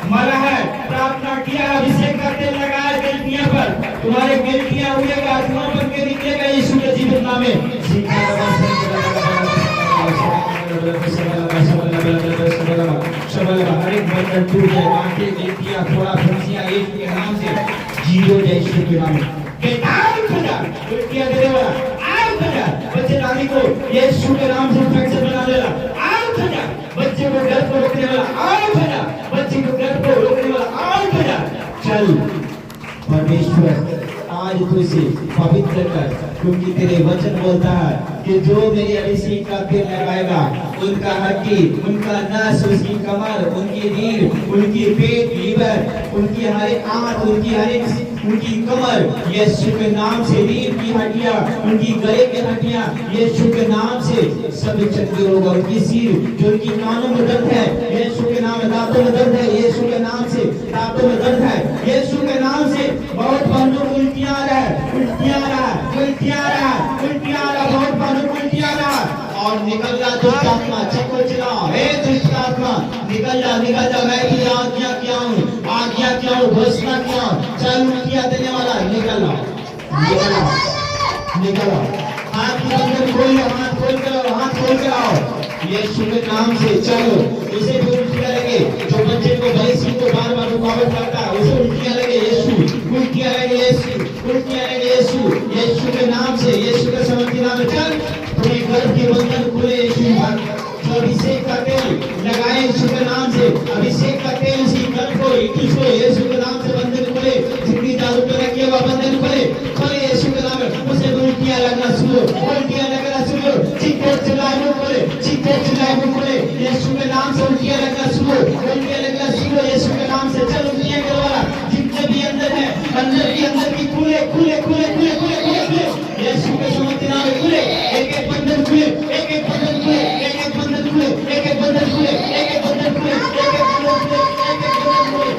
मरा है, प्रार्थना किया, अभिषेक का तेल लगाया गिल्टियां पर, तुम्हारे गिल्टियां उड़ेगा, धुआं बन के निकलेगा यीशु के जीवित नाम में। छिका रवा हर एक बंधन टूट जाए, बांटे गिल्टियां थोड़ा फंसियां यीशु के नाम से जीरो जाए यीशु के नाम में। गिल्टियां देने वाला आउट हो जा, बच्चे नानी को यीशु के नाम से इंफेक्शन बना देना, आउट हो जा, बच्चे को गर्भ को रोकने वाला आउट हो जा, बच्चे को गर्भ को रोकने वाला आउट हो जा। चल परमेश्वर आज तुझे पवित्र कर, क्योंकि तेरे वचन बोलता है कि जो मेरे अभिषेक का तेल लगाएगा, उनका हड्डी, उनका नस, उसकी कमर, उनकी रीढ़, उनकी पेट, लीवर, उनकी हर एक आंत, उनकी कमर यीशु के नाम से, रीढ़ की हड्डियां, उनकी गले की हड्डियां यीशु के नाम से सब चंगे होगा। उनकी सिर, जो उनकी कानों में दर्द है यीशु के नाम में, दांतों में दर्द है यीशु के नाम से, दांतों में दर्द है यीशु के नाम से। बहुत बंदों को उल्टियां आ रहा है, उल्टियां आ रहा है, उल्टियां आ रहा है, उल्टियां आ रहा है, बहुत बंदों को उल्टियां आ रहा है। और निकल जा दुष्ट आत्मा, चक्कर चलाओ, हे दुष्ट आत्मा निकल जा, निकल जा। मैं भी आज्ञा किया हूँ, आज्ञा किया हूँ, घोषणा किया हूँ, चल उल्टियां देने वाला निकल आओ, निकल आओ, निकल आओ। हाथ खोल, हाथ खोल कर, हाथ खोल कर आओ यीशु के नाम से। चलो उसे भी उल्टियां लगे, जो बच्चे को ब्लेसिंग को बार बार रुकावट करता है उसे उल्टियां लगे यीशु, उल्टियां लगे यीशु, उल्टियां लगे यीशु, यीशु के नाम से, यीशु के समर्थी नाम में। चल पूरे गर्भ के बंधन खुले यीशु भर, जो अभिषेक का तेल लगाए यीशु के नाम से, अभिषेक का तेल उसी गर्भ को खींचो यीशु के नाम से बंधन खुले, जितनी दारू पे रखिए हुआ बंधन खुले, खोले यीशु के नाम में। उसे उल्टियां लगना शुरू, उल्टियां लगना शुरू, चीखे चिल्लाए मुंह खोले, चीखे चिल्लाए मुंह खोले, यीशु के नाम से उल्टियां लगना शुरू, उल्टियां लगना शुरू यीशु के नाम से। चल उल्टियां करवाना, जितने भी अंदर है, अंदर की खुले खुले खुले खुले खुले खुले खुले यीशु के समर्थन नाम में खुले, एक एक बंधन खुले, एक एक बंधन खुले, एक एक बंधन खुले, एक एक बंधन खुले, एक एक बंधन खुले, एक एक बंधन खुले, एक एक बंधन खुले।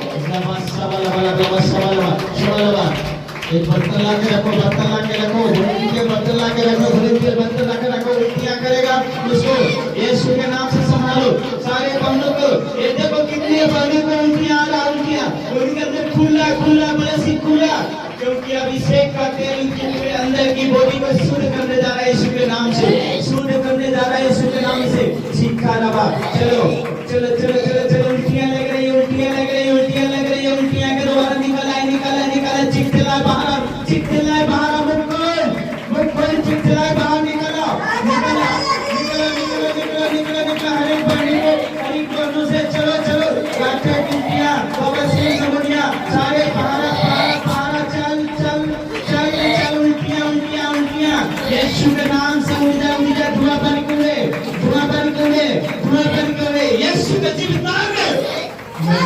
एक बर्तन ला के रखो, बर्तन ला के रखो, धुनी के बर्तन ला के रखो, धुनी के बर्तन ला के रखो, उल्टियां करेगा उसको यीशु के नाम से संभालो। सारे बंदों को ये देखो कितनी बंदों को उल्टियां आ रहा, उल्टियां उनके अंदर खुला खुला बलसी खुला, क्योंकि अभिषेक का तेल उनके अंदर की बॉडी को शुद्ध करने जा रहा है यीशु के नाम से, शुद्ध करने जा रहा है यीशु के नाम से। सीखा रवा, चलो चलो चलो चलो चलो, उल्टियां लग रही है, उल्टियां लग रही है, उल्टियां लग रही है, उल्टियां के द्वारा निकाला निकाला निकाला, चिकचिला बाहर, चिकचिला बाहर, मुख खोल चिकचिला बाहर, निकाला निकाला निकाला निकाला निकाला निकाला निकाला, हर एक कोनों से चलो चलो, गाठे उल्टियां बाबा से समझिया, सारे बाहर बाहर बाहर, चल चल चल चल, उल्टियां उल्टियां उल्टियां यीशु के नाम से उल्टा उल्टा धुआं बन करे, धुआं बन करे, धुआं बन करे यीशु के जीवित नाम में। मैं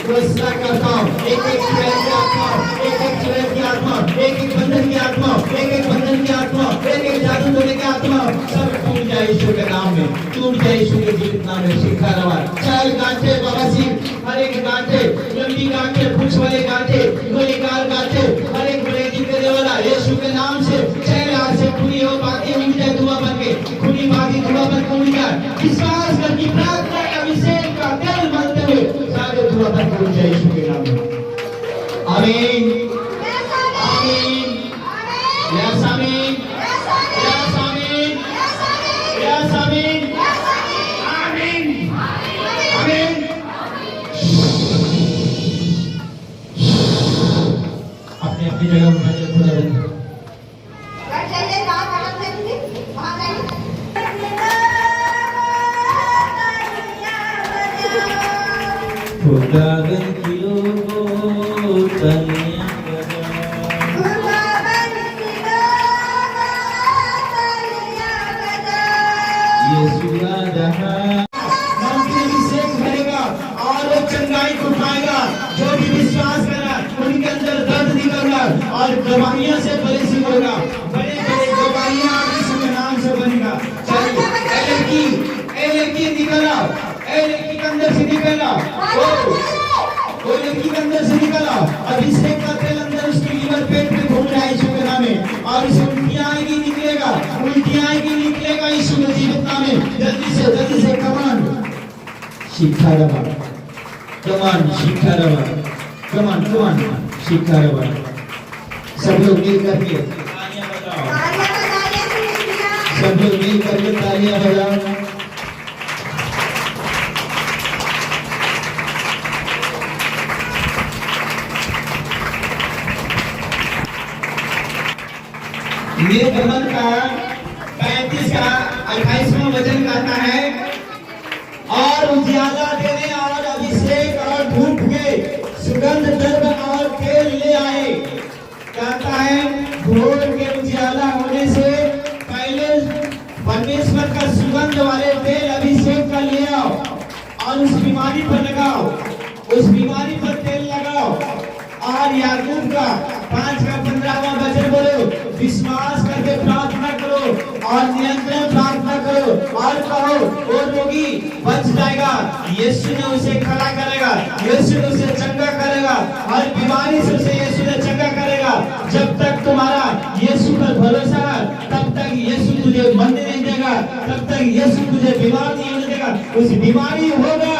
घोषणा करता हूँ, एक एक चुड़ैल की आत्मा, एक एक चुड़ैल की आत्मा, एक एक बंधन की आत्मा, एक एक बंधन की आत्मा, एक एक जादू टोने की आत्मा, सब टूट जाए यीशु के नाम में, टूट जाए यीशु के जीवित नाम में। सीखा रवा, चाल गांठे बाबा सिंह, हर एक गांठे, लंबी गांठे, पूछ वाले गांठे, गोलीकार गांठे, हर एक ब्रेकिंग करने वाला यीशु के नाम से, चैन हाथ से खुली हो बातें उठ जाए, धुआं बन के खुली बातें धुआं बन के उठ जाए, विश्वास करके प्रार्थना का अभिषेक का तेल मलते हुए सारे धुआं बन के उठ जाए यीशु के नाम में। आमीन आमीन, यस आमीन, यस आमीन, यस आमीन, आमीन आमीन। अपने अपनी जगह उठाइए, खुदा बंद खुदावन की लोगों तनिया यीशु रहा, अभिषेक भरेगा और वो चंगाई को पाएगा। जो भी विश्वास करा उनके अंदर दर्द निकलेगा और गवाहियां से बलिसी होगा, बड़े बड़े गवाहियां यीशु के नाम से बनेगा। ए लड़की निकला, ए लड़की के अंदर से निकला, वो लड़की के अंदर से निकला, अभिषेक का तेल अंदर उसके लीवर पेट में घूम रहा है यीशु के नाम में, और इसे उल्टियां आएगी निकलेगा, उल्टियां आएगी निकलेगा यीशु के जीवित नाम में। जल्दी से कमान शिक्षा रवा, कमान शिक्षा रवा, कमान कमान शिक्षा रवा। सब लोग मिल करके तालियां बजाओ, सब लोग मिल करके तालियां बजाओ। ये भवन का 35 का 28वां वचन कहता है, और उजियाला देने और अभिषेक और धूप के सुगंध द्रव्य और तेल ले आए। कहता है भोर के उजियाला होने से पहले परमेश्वर का सुगंध वाले तेल अभिषेक का ले आओ और उस बीमारी पर लगाओ, उस बीमारी पर तेल लगाओ। और याकूब का 5 का 15वां वचन बोलो, विश्वास करके प्रार्थना करो और निरंतर प्रार्थना करो और कहो वो रोगी बच जाएगा, यीशु ने उसे खड़ा करेगा, यीशु ने उसे चंगा करेगा, हर बीमारी से उसे यीशु ने चंगा करेगा। जब तक तुम्हारा यीशु पर भरोसा है तब तक यीशु तुझे मरने नहीं देगा, तब तक यीशु तुझे बीमार नहीं होने देगा। उस बीमारी होगा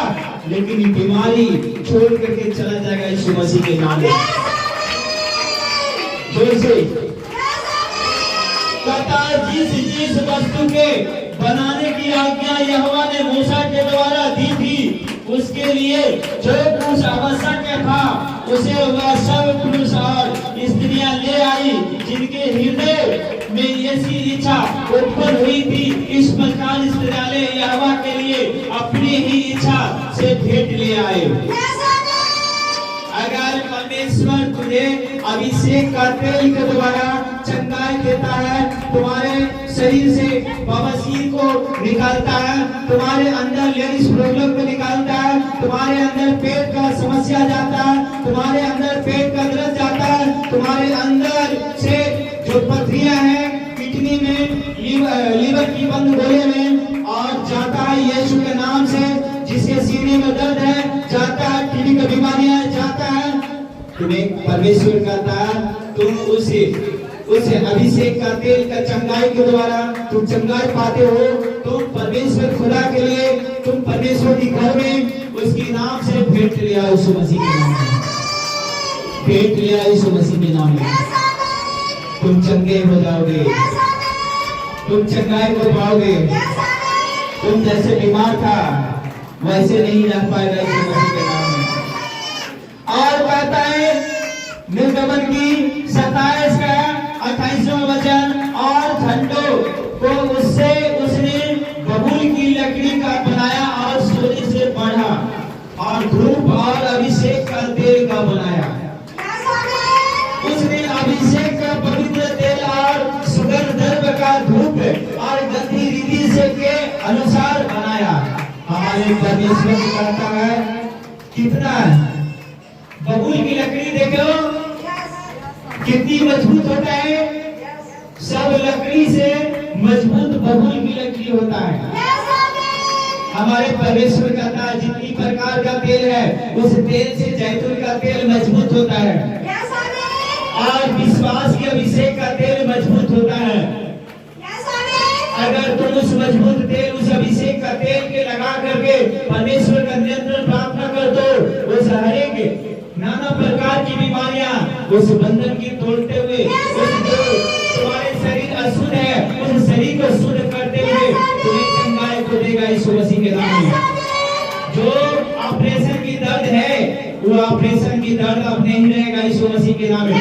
लेकिन ये बीमारी छोड़ करके चला जाएगा यीशु मसीह के नाम में। जोर से कहता जिस वस्तु के बनाने की आज्ञा यहोवा ने मूसा के द्वारा दी थी, उसके लिए जो पुरुष आवश्यक था उसे वह सब पुरुष और स्त्रियां ले आई, जिनके हृदय में ऐसी इच्छा उत्पन्न हुई थी। इस प्रकार इस्राएली यहोवा के लिए अपनी ही इच्छा से भेंट ले आए। अभिषेक का तेल के द्वारा चंगाई देता है, तुम्हारे शरीर से बवासीर को निकालता है, तुम्हारे अंदर लेडीज प्रॉब्लम को निकालता है, तुम्हारे अंदर पेट का समस्या जाता है, तुम्हारे अंदर पेट का दर्द जाता है, तुम्हारे अंदर से जो पथरियां हैं किडनी में, लीवर की बंद गोले में, और जाता है यीशु के नाम से। जिसके सीने में दर्द है जाता है, टीबी की बीमारियां जाता है। तुम्हें परमेश्वर कहता है तुम उसे अभिषेक का तेल का चंगाई के द्वारा तुम चंगाई पाते हो। तुम परमेश्वर खुदा के लिए, तुम परमेश्वर की घर में उसके नाम से भेंट लिया, यीशु मसीह के नाम में भेंट लिया, यीशु मसीह के नाम में तुम चंगे हो जाओगे, तुम चंगाई को पाओगे। तुम जैसे बीमार था वैसे नहीं रह पाएगा यीशु मसीह के नाम में। और कहता है निर्गमन की 27 का 28वां वचन, और झंडों को उसने बबूल की लकड़ी का बनाया और सोने से बढ़ा, और धूप और अभिषेक का तेल का बनाया। उसने अभिषेक का पवित्र तेल और सुगंध द्रव्य का धूप और गंदी रीति से के अनुसार बनाया। हमारे परमेश्वर कहता है कितना बबूल की लकड़ी देखो कितनी मजबूत होता है, सब लकड़ी से मजबूत बबूल की लकड़ी होता है। हमारे परमेश्वर कहता है जितनी प्रकार का तेल है उस तेल से जैतून का तेल मजबूत होता है, और विश्वास के अभिषेक का तेल मजबूत होता है। अगर तुम उस मजबूत तेल, उस अभिषेक का तेल के लगा करके परमेश्वर का निरंतर प्रार्थना कर दो, उस हरेक नाना प्रकार की बीमारियां उस बंधन की तोड़ते हुए, उस जो तुम्हारे शरीर अशुद्ध है उस शरीर को शुद्ध करते हुए तुम्हें चंगाई को देगा यीशु मसीह के नाम में। जो ऑपरेशन की दर्द है वो ऑपरेशन की दर्द अब नहीं रहेगा यीशु मसीह के नाम में।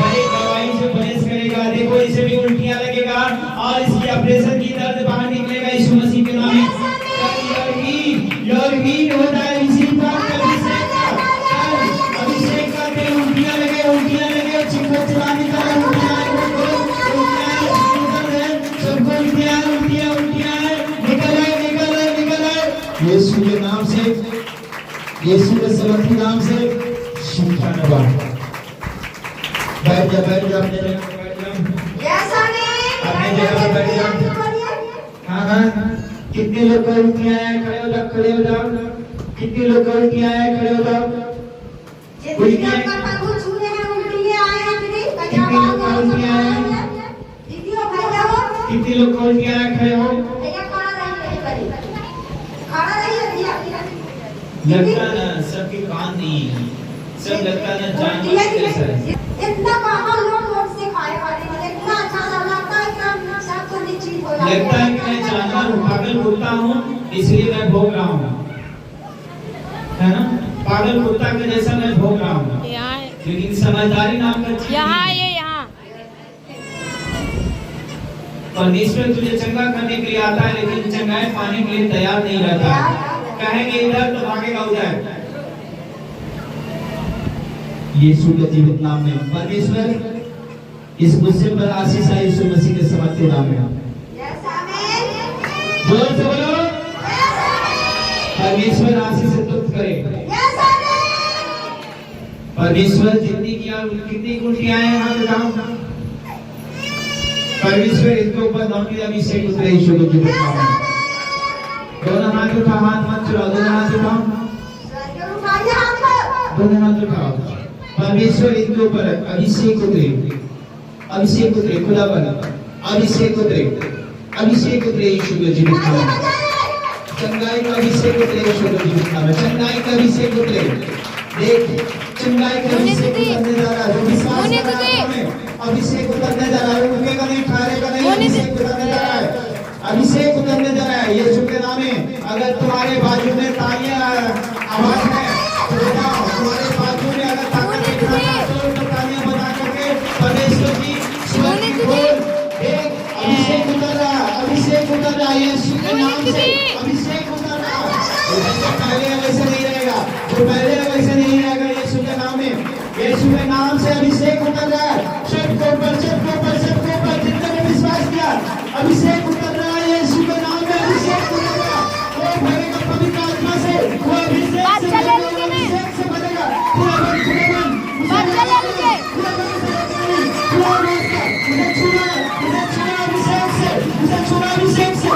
बड़े दवाई से परहेज करेगा, देखो इसे भी उल्टियां लगेगा और इसकी ऑपरेशन की दर्द बाहर निकलेगा यीशु मसीह के नाम में। हील होता है इसी बात का अभिषेक का तेल, उल्टियां लगे चिकन चलाने का निकल आए यीशु के नाम से, यीशु के समर्थी नाम से शिक्षा नवा। बैठ जा अपने जगह पर बैठ जा। हाँ कितने लोग को उल्टियां हैं, खड़े हो जाओ। कितने लोग को उल्टियां हैं, खड़े हो जाओ। उल्टियां कितने लोग को उल्टियां हैं, खड़े हो। लगता ना सबके कान नहीं है, सब लगता ना जानवर जैसा है। इतना बाहर लोग से खाए वाले इतना अच्छा लगता है, इतना सब तो निश्चित हो जाता लगता है कि मैं जानवर पागल कुत्ता हूँ इसलिए मैं भोग रहा हूँ, है ना। पागल कुत्ता के जैसा मैं भोग रहा हूँ, लेकिन समझदारी नाम का चीज यहाँ नहीं है। ये यहाँ परमेश्वर तुझे चंगा करने के लिए आता है, लेकिन चंगाई पाने के लिए तैयार नहीं रहता। कहेंगे इधर तो भागेगा उधर। यीशु के जीवित नाम में परमेश्वर इस गुस्से पर आशीष है, यीशु मसीह के समर्थी नाम में जोर से बोलो परमेश्वर आशीष से तृप्त करे। परमेश्वर कितनी उल्टियां हैं यहाँ बताओ। परमेश्वर इनके ऊपर नौकरी अभिषेक उतरे यीशु के जीवित नाम में। दोनों हाथ उठाओ, हाथ मत चुराओ, दोनों हाथ उठाओ, दोनों हाथ उठाओ। परमेश्वर इनके ऊपर अभिषेक उतरे खुदावन, अभिषेक उतरे यीशु के जीवित नाम में। चंगाई का अभिषेक उतरे यीशु के जीवित नाम में। चंगाई का अभिषेक उतरे। देख चंगाई का अभिषेक उतरने जा रहा है। जो विश्वास कर रहा है हमें अभिषेक उतरने जा रहा है, रुकेगा नहीं, ठहरेगा नहीं, अभिषेक उतरने जा रहा है, अभिषेक उतरने जा रहा है यीशु के नाम में। अगर तुम्हारे बाजू में तालियां आवाज है तो बताओ, तुम्हारे बाजू में अगर तालियां तो तालियां बजा करके परमेश्वर की स्तुति बोल। अभिषेक उतर रहा है यीशु के नाम से, अभिषेक उतर रहा है। पहले वैसे नहीं रहेगा, जो पहले वैसे नहीं रहेगा यीशु के नाम में। यीशु के नाम से अभिषेक उतर रहा है सबके ऊपर सबके ऊपर सबके ऊपर जितने भी विश्वास किया अभिषेक उतर रहा है यीशु के नाम में अभिषेक उतर रहा है वो भरेगा पवित्र आत्मा से वो अभिषेक बात से चले भरेगा, लीजिए। अभिषेक से भरेगा पूरा मन पूरा मन बात चले लीजिए। पूरा मन पूरा मन उसे छुआ अभिषेक से उसे छुआ अभिषेक से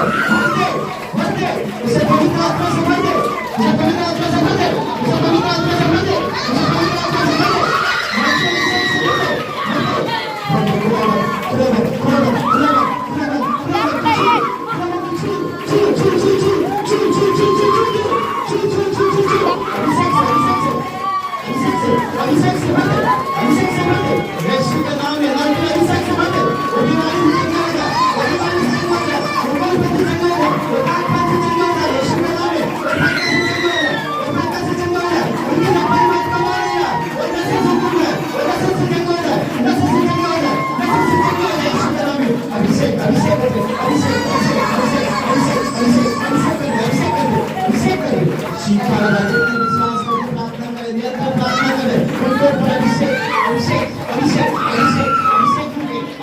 भर दे उसे पवित्र आत्मा से भर दे उसे पवित्र आत्मा से भर दे उसे पवित्र आत्मा से भर दे उसे पवित्र आत्मा से भर दे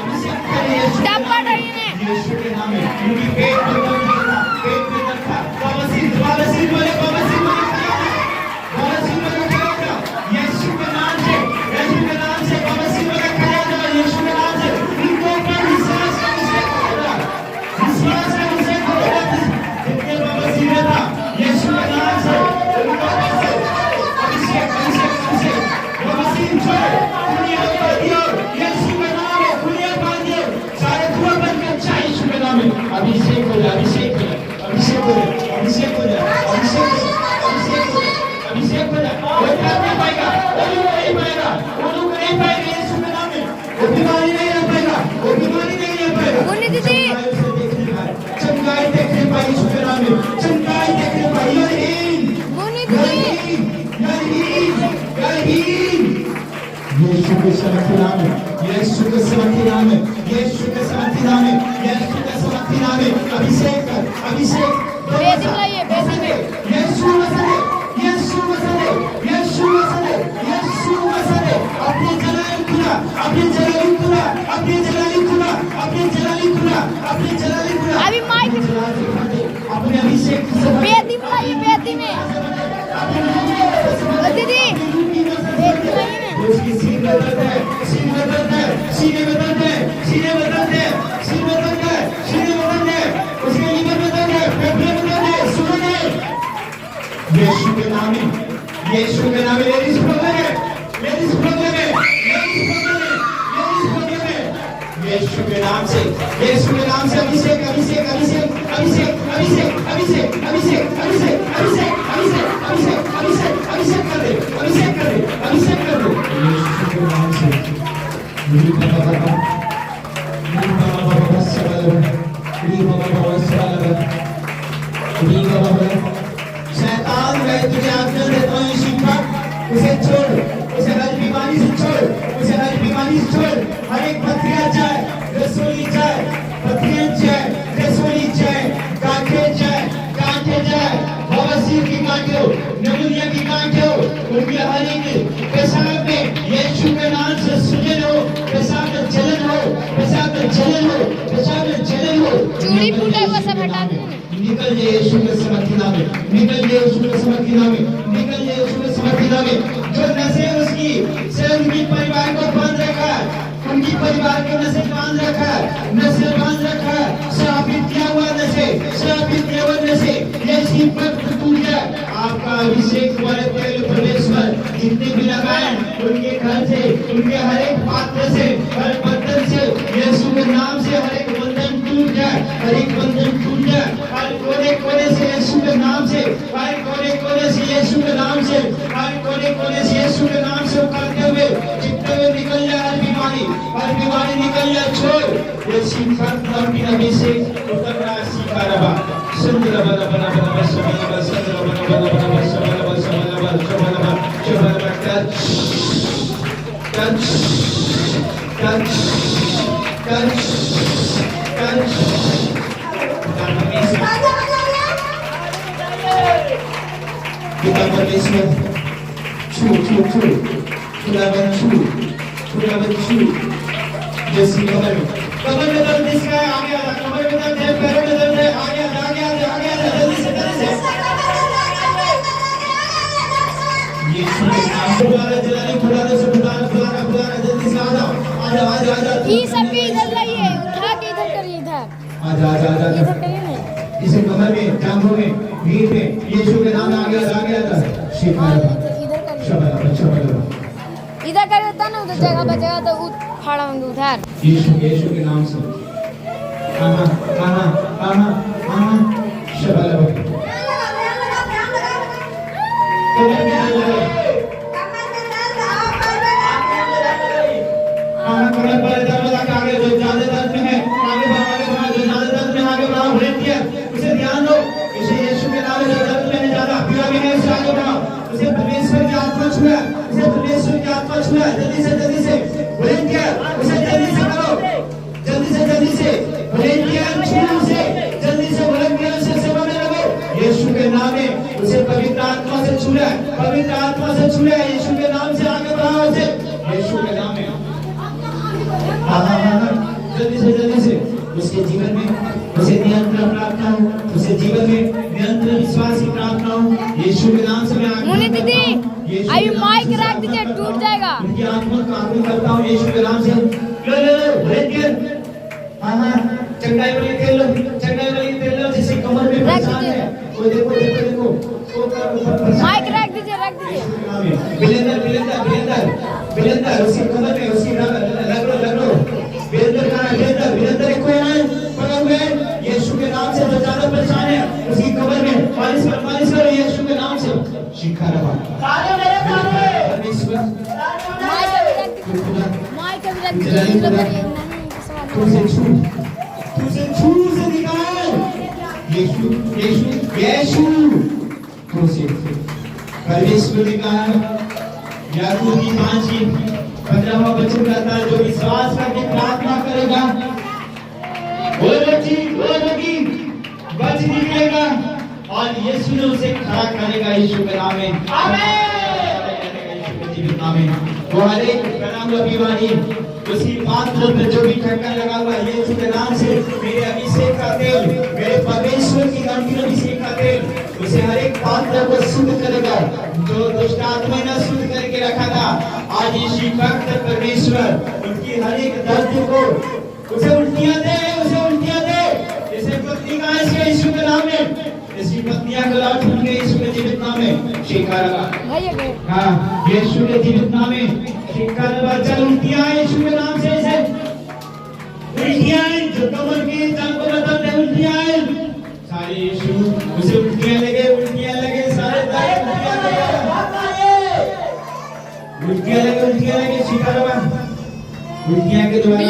डब्बा रही ने यीशु के नाम में उनकी पेट में दर्द था पेट में दर्द था बवासीर बोले यीशु के नाम से बवासीर वाला खाया जाए यीशु के नाम से इनको ऊपर विश्वास का अभिषेक होगा जितने बवासीर था यीशु के नाम से उनको ऊपर अभिषेक बवासीर छोड़ दुनिया पर दियो यीशु के नाम में दुनिया पर दियो सारे दुआ बन के अच्छा यीशु के नाम में अभिषेक हो जाए अभिषेक हो जाए अभिषेक हो जाए अभिषेक हो जाए अभिषेक हो जाए अभिषेक हो जाए अभिषेक हो जाए कोई कर नहीं पाएगा वो लोग नहीं पाएगा यीशु के नाम में वो बीमारी नहीं रह पाएगा वो बीमारी नहीं रह पाएगा मुन्नी दीदी। चमकाई देख नहीं पाई यीशु के नाम में चमकाई देख नहीं पाई मुन्नी दीदी। यीशु के समर्थी नाम में यीशु के समर्थी नाम में यीशु के समर्थी नाम में यीशु के समर्थी नाम में अभिषेक कर अभिषेक बेदी लाइए बेदी में यीशु वसने यीशु वसने यीशु वसने यीशु वसने अपनी जलाली खुला अपनी जलाली खुला अपनी जलाली खुला अपनी जलाली खुला अपनी जलाली खुला अभी माइक अपने अभिषेक से बेदी में लाइए बेदी में ओ दीदी बेदी लाइए ना उसकी सीने में दर्द है सीने में दर्द है सीने में दर्द है सीने में दर्द है सीने में दर्द है सीने में दर्द है उसके लीवर में दर्द है फेफड़े में दर्द है सुने यीशु के नाम में लेडीज प्रॉब्लम है यीशु के नाम से अभिषेक अभिषेक अभिषेक अभिषेक अभिषेक अभिषेक अभिषेक अभिषेक अभिषेक अभिषेक अभिषेक अभिषेक अभिषेक कर दे अभिषेक कर दे अभिषेक कर दे यीशु के नाम से शैतान मैं तुझे आज्ञा देता हूँ यीशु का उसे छोड़ उसे हर बीमारी से छोड़ उसे हर बीमारी से छोड़ हर एक पथरिया जाए रसोली जाए पथरिया जाए रसोली जाए कांटे जाए बवासीर की कांटे हो निमोनिया की कांटे हो उनकी हर एक पेशाब में यीशु के नाम से सूजन हो पेशाब में जलन हो चूड़ी फूटा हुआ सब हटा दीजिए निकल जाए यीशु के समर्थी नाम में निकल जाए यीशु के समर्थी नाम में निकल जाए यीशु के समर्थी नाम में जो नशे उसकी से उनकी परिवार को बांध रखा है उनकी परिवार के नशे बांध रखा है नशे बांध रखा है श्रापित किया हुआ नशे यीशु पर टूट जाए आपका अभिषेक वाले तेल परमेश्वर जितने भी लगाए उनके घर से उनके हर एक पात्र से हर बर्तन से यीशु के नाम से हर एक बंधन टूट जाए हर एक बंधन टूट जाए हर कोने से यीशु के नाम से हर कोने से यीशु के नाम से हर कोने से यीशु के नाम से उखाड़ते हुए चित्ते हुए निकल जाए हर बीमारी निकल जाए छोड़ यीशु का नाम की अभिषेक उतर रहा सीखा रहा सुंदर बना बना बना बस बना बस सुंदर बना बना बना बस बना बस बना बस बना टच पिता परमेश्वर छू जैसी कमर में दर्द इसका है, आगे आ, कमर में दर्द है, पैरों में दर्द है, आगे आ, आगे आ, आगे आ, जल्दी से यीशु के नाम से बुला जलाने खुदा से बुला जल्दी से आजा ये सब भी इधर लाइए, उठा के इधर करिए, इधर आजा इधर करिए ना। इसे कमर में, जांघों में, भीड़ में यीशु के नाम में आगे आ शिकार इधर करिए, शबल इधर करिए तो ना उधर जगह बचेगा तो खड़ा होंगे उधर। यीशु के नाम से शबल कमर पर दर्द आगे जो ज्यादा दर्द में है आगे बढ़ा जो ज्यादा दर्द में आगे बढ़ा भरेंटिया उसे ध्यान दो इसे यीशु के नाम में दर्द में ज्यादा पीड़ा में है उसे आगे बढ़ा उसे परमेश्वर की आत्मा छुआ उसे परमेश्वर की आत्मा छुआ जल्दी से भरेंटिया उसे जल्दी से करो जल्दी से भरेंटिया छू उसे जल्दी से भरेंटिया उसे सेवा में लगो यीशु के नाम में उसे पवित्र आत्मा से छुआ यीशु के नाम से आगे बढ़ा उसे यीशु के नाम में जल्दी से उसके जीवन में उसे नियंत्रण प्राप्त हो उसे जीवन में नियंत्रण विश्वास की प्राप्त हो यीशु के नाम से मैं मुनि दीदी अभी माइक रख दीजिए, टूट जाएगा। उनकी आत्मा का आगमन करता हूँ यीशु के नाम से लो ब्रेक चंगाई वाली तेल लो जिससे कमर में परेशान है वो देखो माइक रख दीजिए बिलेंदर उसकी कमर में उसकी लग लो बिलेंदर एक कोई है पकड़ हुए यीशु के नाम से जो ज्यादा परेशान है उसकी कमर में मालिश करो यीशु के नाम से शिखारवा परमेश्वर माइक रख दीजिए। तुझे छू से निकाल यीशु तुझे परमेश्वर ने कहा याकूब की 5:15 वचन कहता है जो विश्वास करके प्रार्थना करेगा वो बच्ची बच निकलेगा और यीशु ने उसे खड़ा करेगा यीशु के नाम में आमीन। वो हर एक प्रणाम बीमारी उसकी पात्र पे जो भी ठक्कर लगा हुआ है यीशु के नाम से मेरे अभिषेक का तेल मेरे परमेश्वर की अंतिम अभिषेक का तेल उसे हर एक पात्र को शुद्ध करेगा जो दुष्ट आत्मा ने शुद्ध करके रखा था आज यीशु भक्त परमेश्वर उनकी हर एक दर्द को उसे उल्टियां दे इसे पत्नी का यीशु के नाम में इसी पत्नियां को लाट उठ गई यीशु के जीवित नाम में शिकारा हाँ यीशु के जीवित नाम में शिकारा चल उल्टियां यीशु के नाम से इसे उल्टियां जो कमर की जान को दर्द है उल्टियां सारे यीशु उसे उल्टियां लगे सारे दर्द उल्टियां लगे शिकारा उल्टियां के द्वारा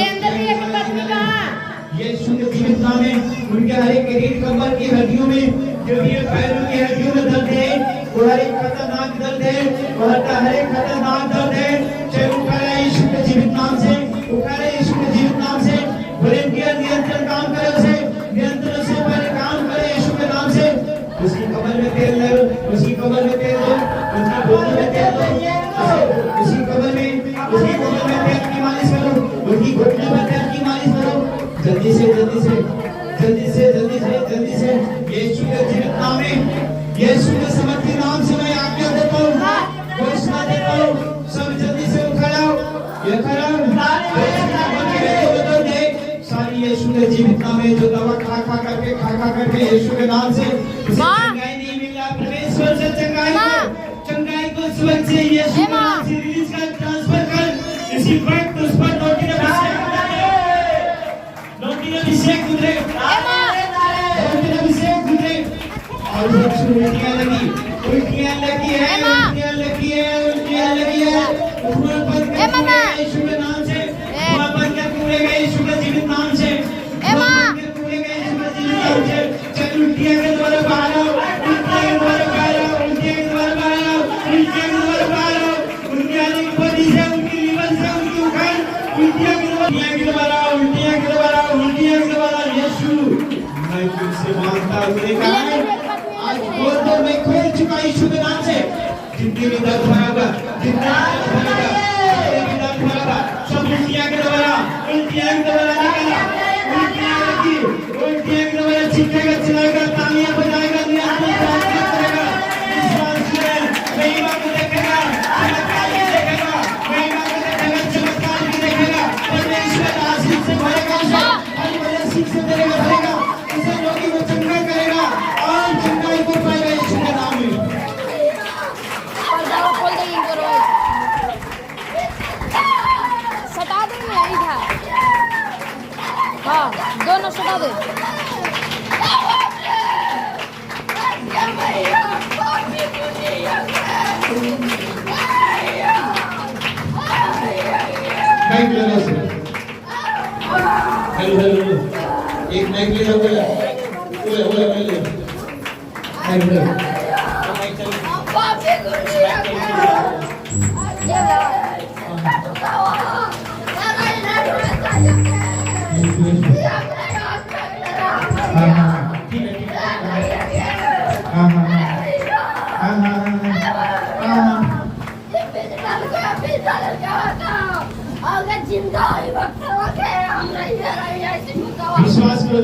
यीशु के जीवित नाम में उनके हर एक शरीर कमर की हड्डियों में जो भी पैरों की हड्डियों में दर्द है वो हर एक खतरनाक दर्द है वो हर एक खतरनाक दर्द है चाहे उखाड़ा यीशु के जीवित नाम से उखाड़ा यीशु के जीवित नाम से वॉलंटियर नियंत्रण काम करे उसे नियंत्रण से पहले काम करे यीशु के नाम से उसकी कमर में तेल दो उसकी कमर में तेल दो उसकी घुटने में तेल दो उसकी कमर में तेल की मालिश करो उसकी घुटने में तेल की मालिश करो जल्दी से यीशु के जीवित नाम में यीशु के समर्थी नाम से मैं आज्ञा देता हूँ घोषणा देता हूँ सब जल्दी से खड़ा ये खड़ा सारी यीशु के जीवित नाम में जो दवा खा करके यीशु के नाम से चंगाई नहीं मिल रहा परमेश्वर से चंगाई को स्वच्छ से यीशु के नाम से रिलीज कर ट्रांसफर कर इसी वक्त उस पर अभिषेक गुजरे और उल्टियां लगी है यीशु के नाम से बंद कर पूरेगा यीशु के जीवित नाम से चल उल्टियां के द्वारा बाहर आओ उनकी आने की बॉडी से उनकी लीवर से उनकी उखाड़ उल्टियां के द्वारा यीशु मैं तुमसे मांगता हूँ आज बोल दो मैं खोल चुका यीशु के नाम से जितनी भी दर्द भरा होगा जितना चलाएगा, तालियां बजाएगा, करेगा, विश्वास है, महिमा को देखेगा, चमत्कार भी देखेगा, महिमा को देखेगा, चमत्कार भी देखेगा, परमेश्वर आशीष से भरेगा उसे, आशीष से भरेगा, उसे रोगी को चंगा करेगा और चंगाई को पाएगा यीशु के नाम में। पर्दा को खोल दे इनको रोज सटा देंगे इधर। हाँ दोनों सटा दे। माइक ले लो सर। हेलो हेलो एक माइक ले लो बोले बोले बोले माइक ले लो। विश्वास करो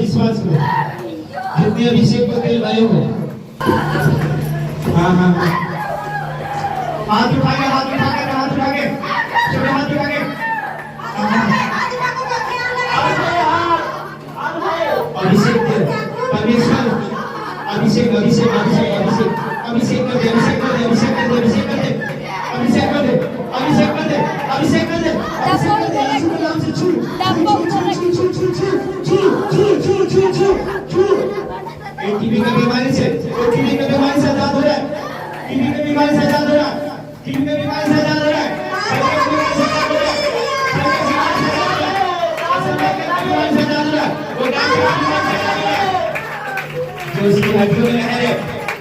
जितने अभिषेक को तेल भरे हो। हाँ हाँ हाथ उठा के छोटे हाथ उठा के अभिषेक परमेश्वर अभिषेक कर दे टीबी का बीमारी से आजाद हो रहा है। टीबी का बीमारी से आजाद हो रहा है। जो उसकी हड्डियों में है,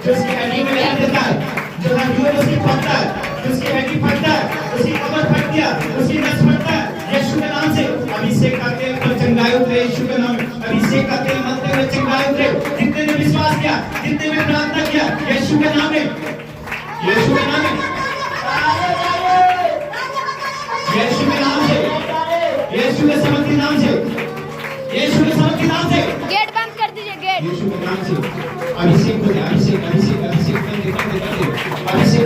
जो उसकी हड्डी में लग देता है, जो हड्डियों में उसकी फटता है, जो उसकी हड्डी फटता है, उसकी कमर फट गया, उसकी नस फटता है, यीशु के नाम से अभिषेक का तेल पर चंगाई उतरे। यीशु के नाम अभिषेक का तेल मलते हुए चंगाई उतरे। जितने ने विश्वास किया, जितने ने प्रार्थना किया, यीशु के नाम में यीशु के नाम से यीशु के समर्थी नाम से गेट बंद कर दीजिए गेट। यीशु के नाम से अभिषेक कर दे, अभिषेक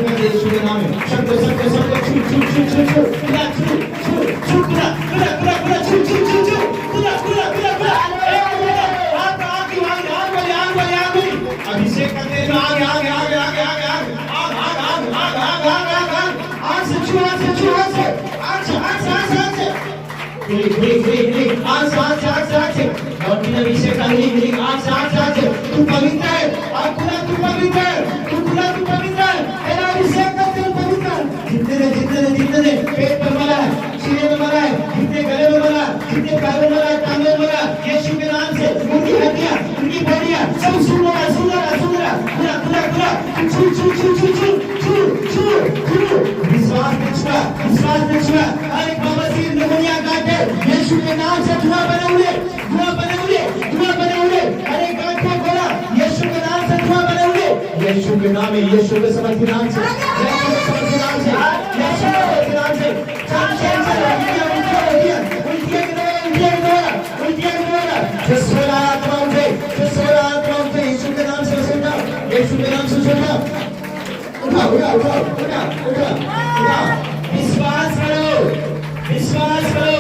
कर दे यीशु के नाम में। शब्द छू अभिषेक कर दे। आगे तू पवित्र है और खुदा तू पवित्र है, तू पवित्र है। तेरा अभिषेक का तेल पवित्र है। जितने ने पेट पर मरा है, सीने में मरा है, जितने गले में मरा, जितने पैरों में मरा, टांगों में मरा, यीशु के नाम से उनकी हड्डियां, उनकी बॉडियां सब सुन रहा पूरा विश्वास ने छुआ। अरे बाबा जी नमूनिया काटे यीशु के नाम से धुआं बने हुए। अरे गांठ खोला यीशु के नाम से धुआं बने हुए। यीशु के नाम में, यीशु के समर्थी नाम से, यीशु के नाम से उठा। विश्वास करो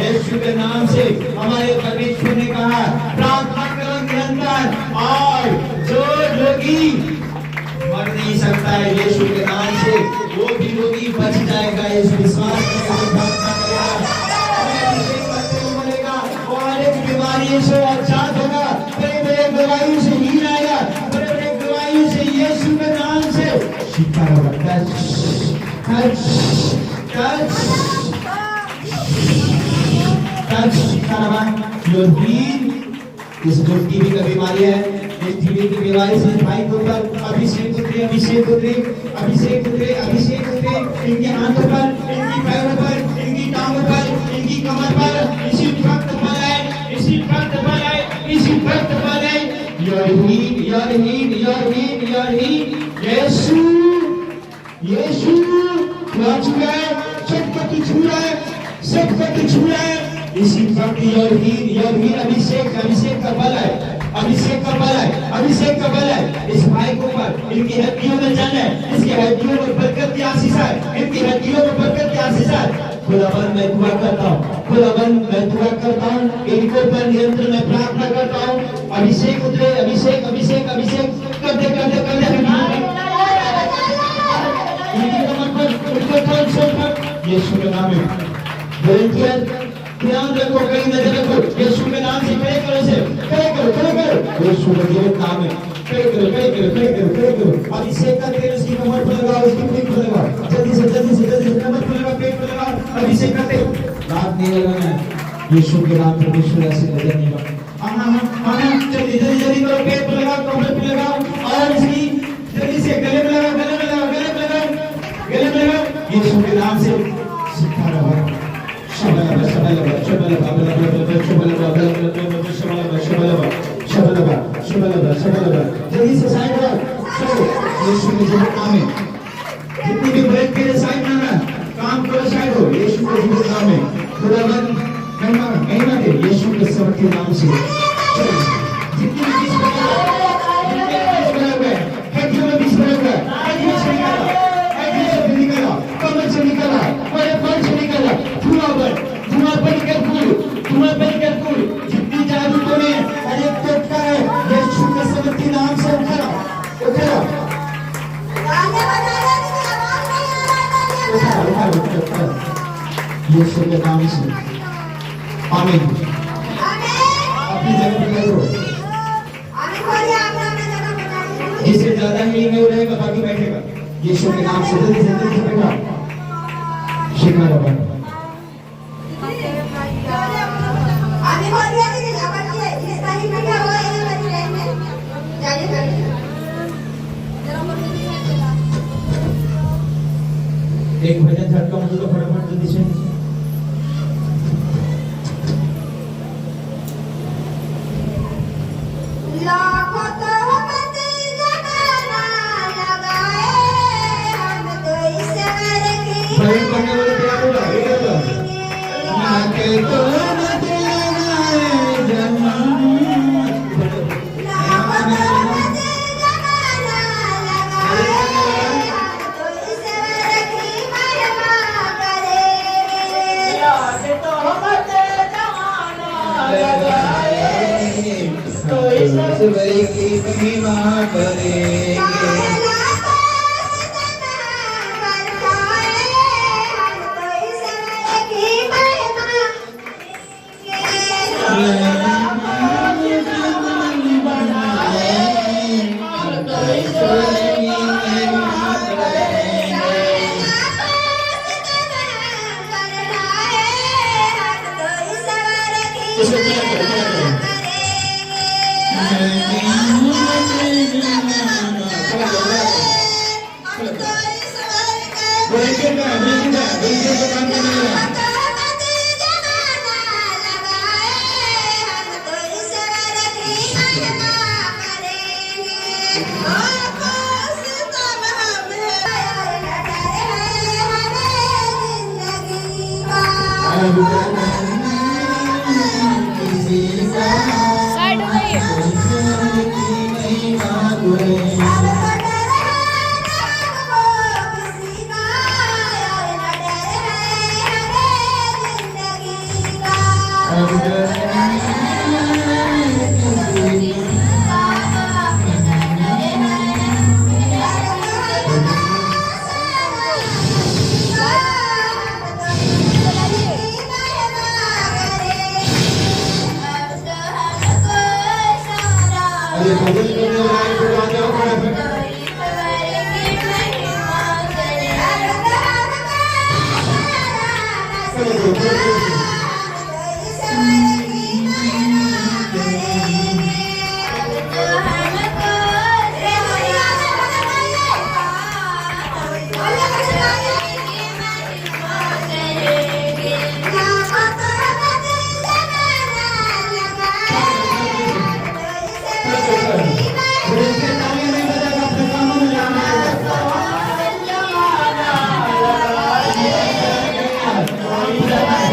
यीशु के नाम से। हमारे परमेश्वर ने कहा प्रार्थना करो निरंतर, और जो रोगी मर नहीं सकता है यीशु के नाम से, वो भी रोगी बच जाएगा। इस विश्वास के साथ प्रार्थना करेगा और एक बीमारी से आजाद होगा। बड़े दवाइयों से हील आएगा, बड़े दवाइयों से यीशु के नाम से शिफा होगा। इस जो टीबी का बीमारी है, इस टीबी की बीमारी से भाई के ऊपर अभिषेक उतरे, इनके हाथों पर, इनकी पैरों पर, इनकी टांगों पर, इनकी कमर पर इसी वक्त पर आए। यीशु सबको छू रहा है। इसी वक्त अभिषेक का बल है। अभिषेक का बल है, अभिषेक का बल है इस भाई के ऊपर, इनकी हड्डियों में जान है, इसकी हड्डियों में बरकत की आशीष है, इनकी हड्डियों में बरकत की आशीष है। खुदावन मैं दुआ करता हूँ, खुदावन मैं दुआ करता हूँ, इनको पर नियंत्रण में प्रार्थना करता हूँ। अभिषेक उतरे, अभिषेक अभिषेक अभिषेक कर दे कर दे कर दे। इनकी कमर पर उनको तोड़ छोड़ कर यीशु के नाम में वॉलंटियर ध्यान रखो, कहीं नजर रखो, यीशु के नाम से खड़े करो, से खड़े करो, खड़े करो, यीशु के जीवित नाम में खड़े करो, खड़े करो, खड़े करो, खड़े करो। अभिषेक का तेल उसकी कमर पर लगाओ, उसकी पीठ पर लगाओ, जल्दी से जल्दी से जल्दी से कमर पर लगाओ, पेट पर लगाओ, अभिषेक का तेल रात नहीं लगाना है, यीशु के नाम पर विश्व ऐसे नजर नहीं लगाना। हाँ, जल्दी जल्दी जल्दी करो, पेट पर लगाओ, कमर पर लगाओ और इसकी जल्दी से गले में लगाओ, गले में लगाओ, गले में लगाओ, गले में लगाओ, यीशु के नाम से सिखा रहा है। जल्दी से साइड यीशु के जीवित नाम में जितनी भी ब्रेक के लिए साइड आना, काम करो, साइड हो, यीशु के जीवित नाम में। खुदावन महिमा दे यीशु के समर्थी नाम से। जितनी भी बीच बना हुआ है, हड्डियों में बीच बना हुआ है, हड्डियों से निकाला, हड्डियों से निकाला, कमर से निकाला, पैर से निकाला, धुआं पर निकल कूद, धुआं पर निकल कूद। जितनी जादू तूने हर एक टोटका है, यीशु के समर्थी नाम से उठा, उठा, उठा, यीशु के नाम से। आमीन। अपनी जगह पे करो। जिससे ज्यादा हीलिंग नहीं रहेगा बाकी बैठेगा, यीशु के नाम से जल्दी से बैठा। शिखा रबा एक भजन झटका मुझे तो फटाफट जल्दी से। लाखों तोहमत जमाना लगाए, हम तो ईश्वर की भजन करने वाले तैयार हो जाओ, एक बार लाके तोहमत लगाए जमाना, लाखों तोहमत जमाना लगाए, हम तो ईश्वर की महिमा करेंगे। लाके तोहमत जमाना लगाए तो ईश्वर की महिमा करेंगे। साइड हो जाइए।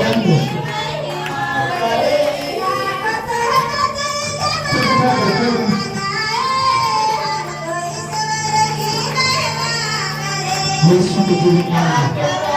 Thank you. यीशु के जीवित नाम में।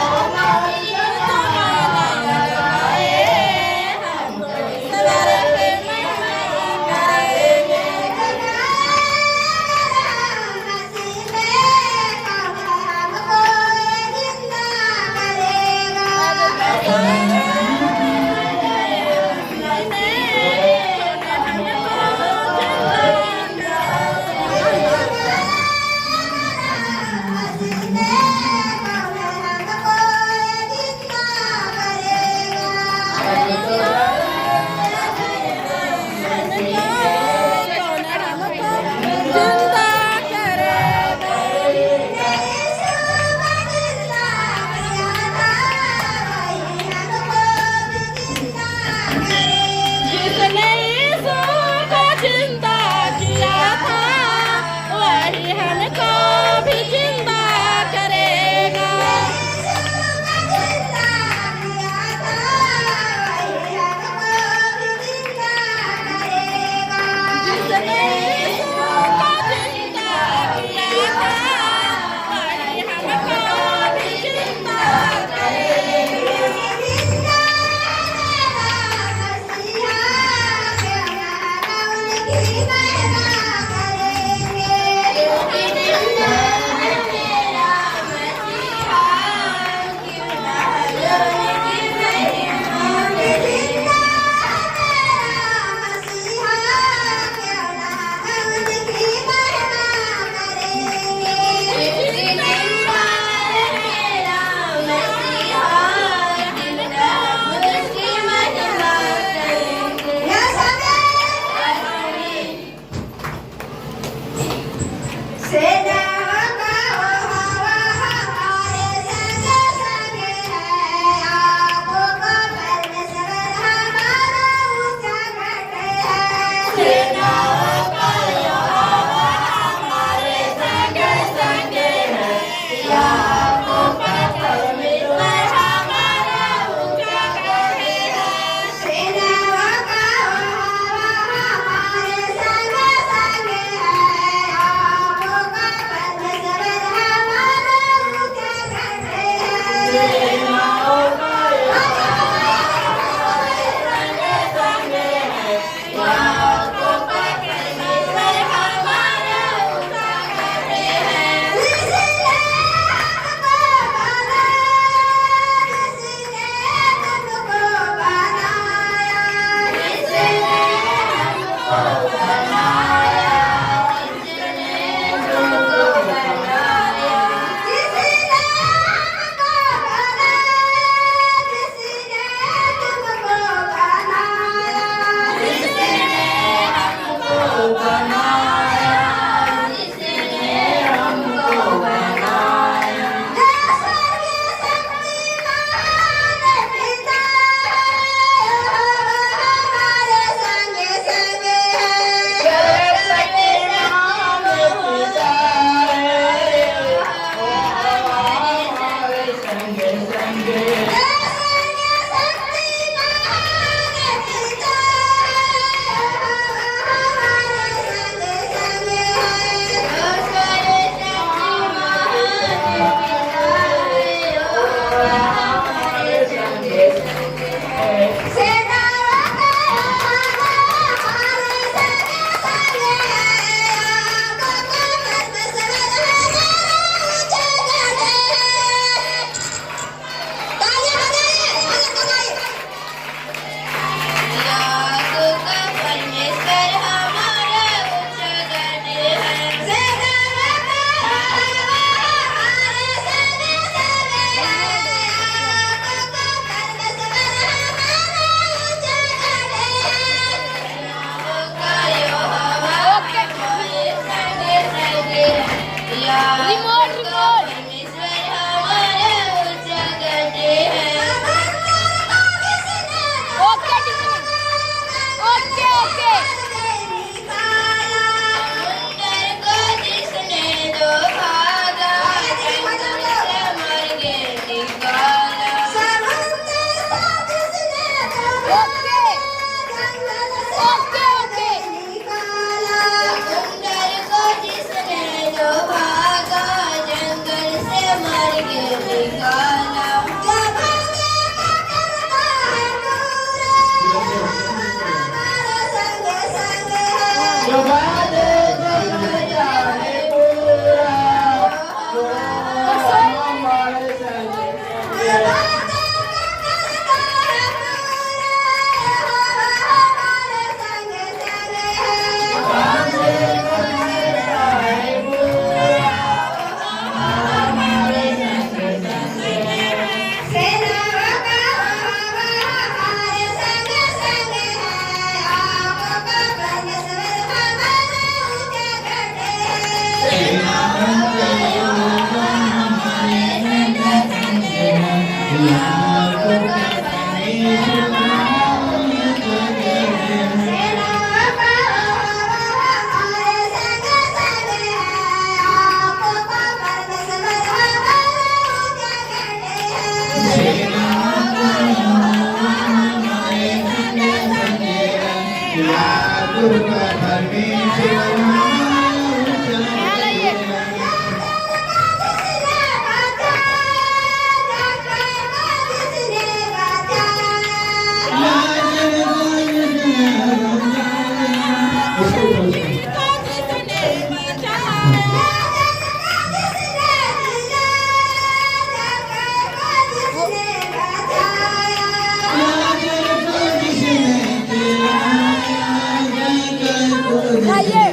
उठाइए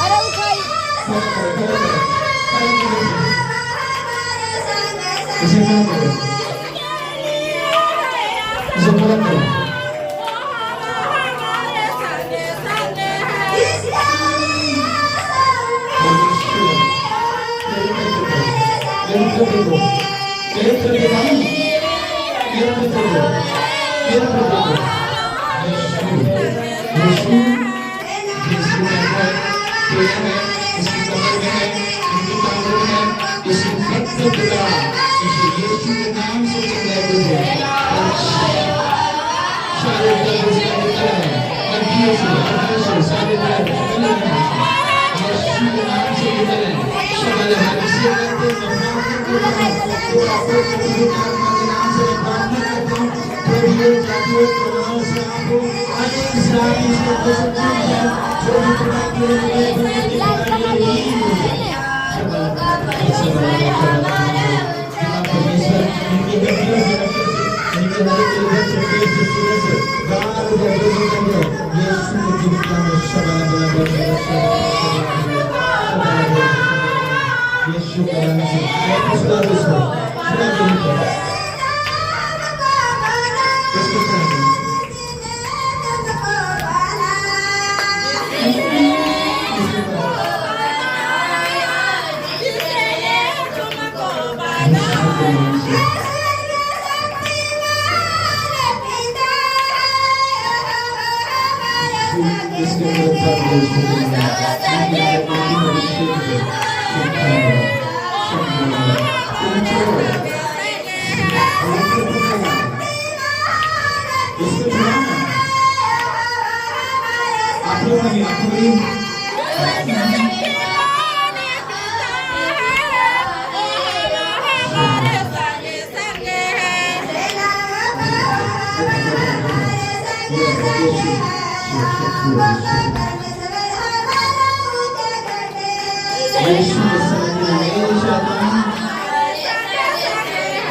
अरे उठाइए इसे पूरा करो, इसे पूरा करो।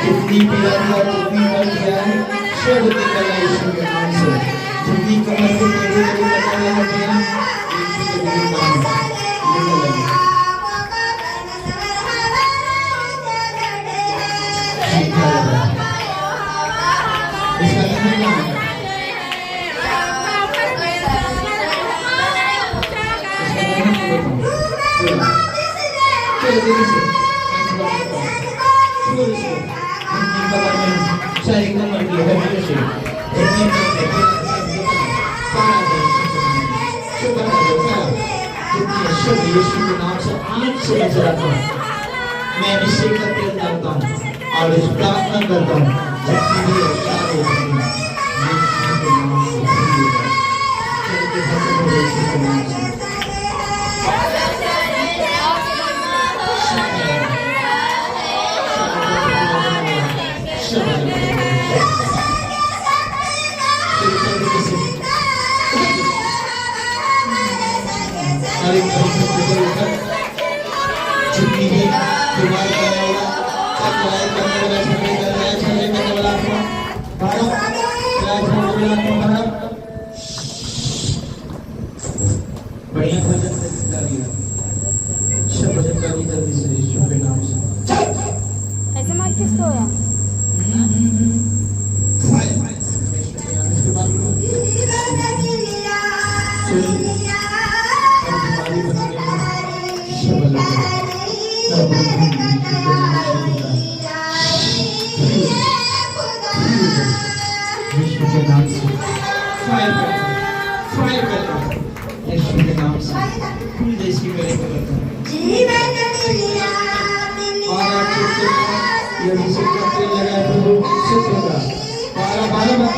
जितनी प्यारी और जितनी बल किया है सब निकला यीशु के नाम से। जितनी कमर को मेरे लिए लगाया है गया यीशु के नाम से निकल लगे। इसका नाम है सारी कमर की हड्डियों से यीशु के नाम से आज से मैं चलाता हूँ। मैं अभिषेक का तेल डालता हूँ और इस प्रार्थना करता हूँ जितनी भी उपचार हो रही है यीशु के नाम से चलते खत्म हो गए यीशु के नाम से। जितनी भी शुरुआत करने वाला चक्राई करने वाला छले करने वाला आत्मा बाहर चक्राई करने वाला आत्मा बाहर बढ़िया भजन गाइए सब भजन गाइए जल्दी से यीशु के नाम से ऐसे मार किसको हो रहा यीशु के नाम से फायर कर यीशु के नाम से फूल जैसी गले को करता और आप चुपके ये यीशु का तेल लगा प्रभु सुख होगा 12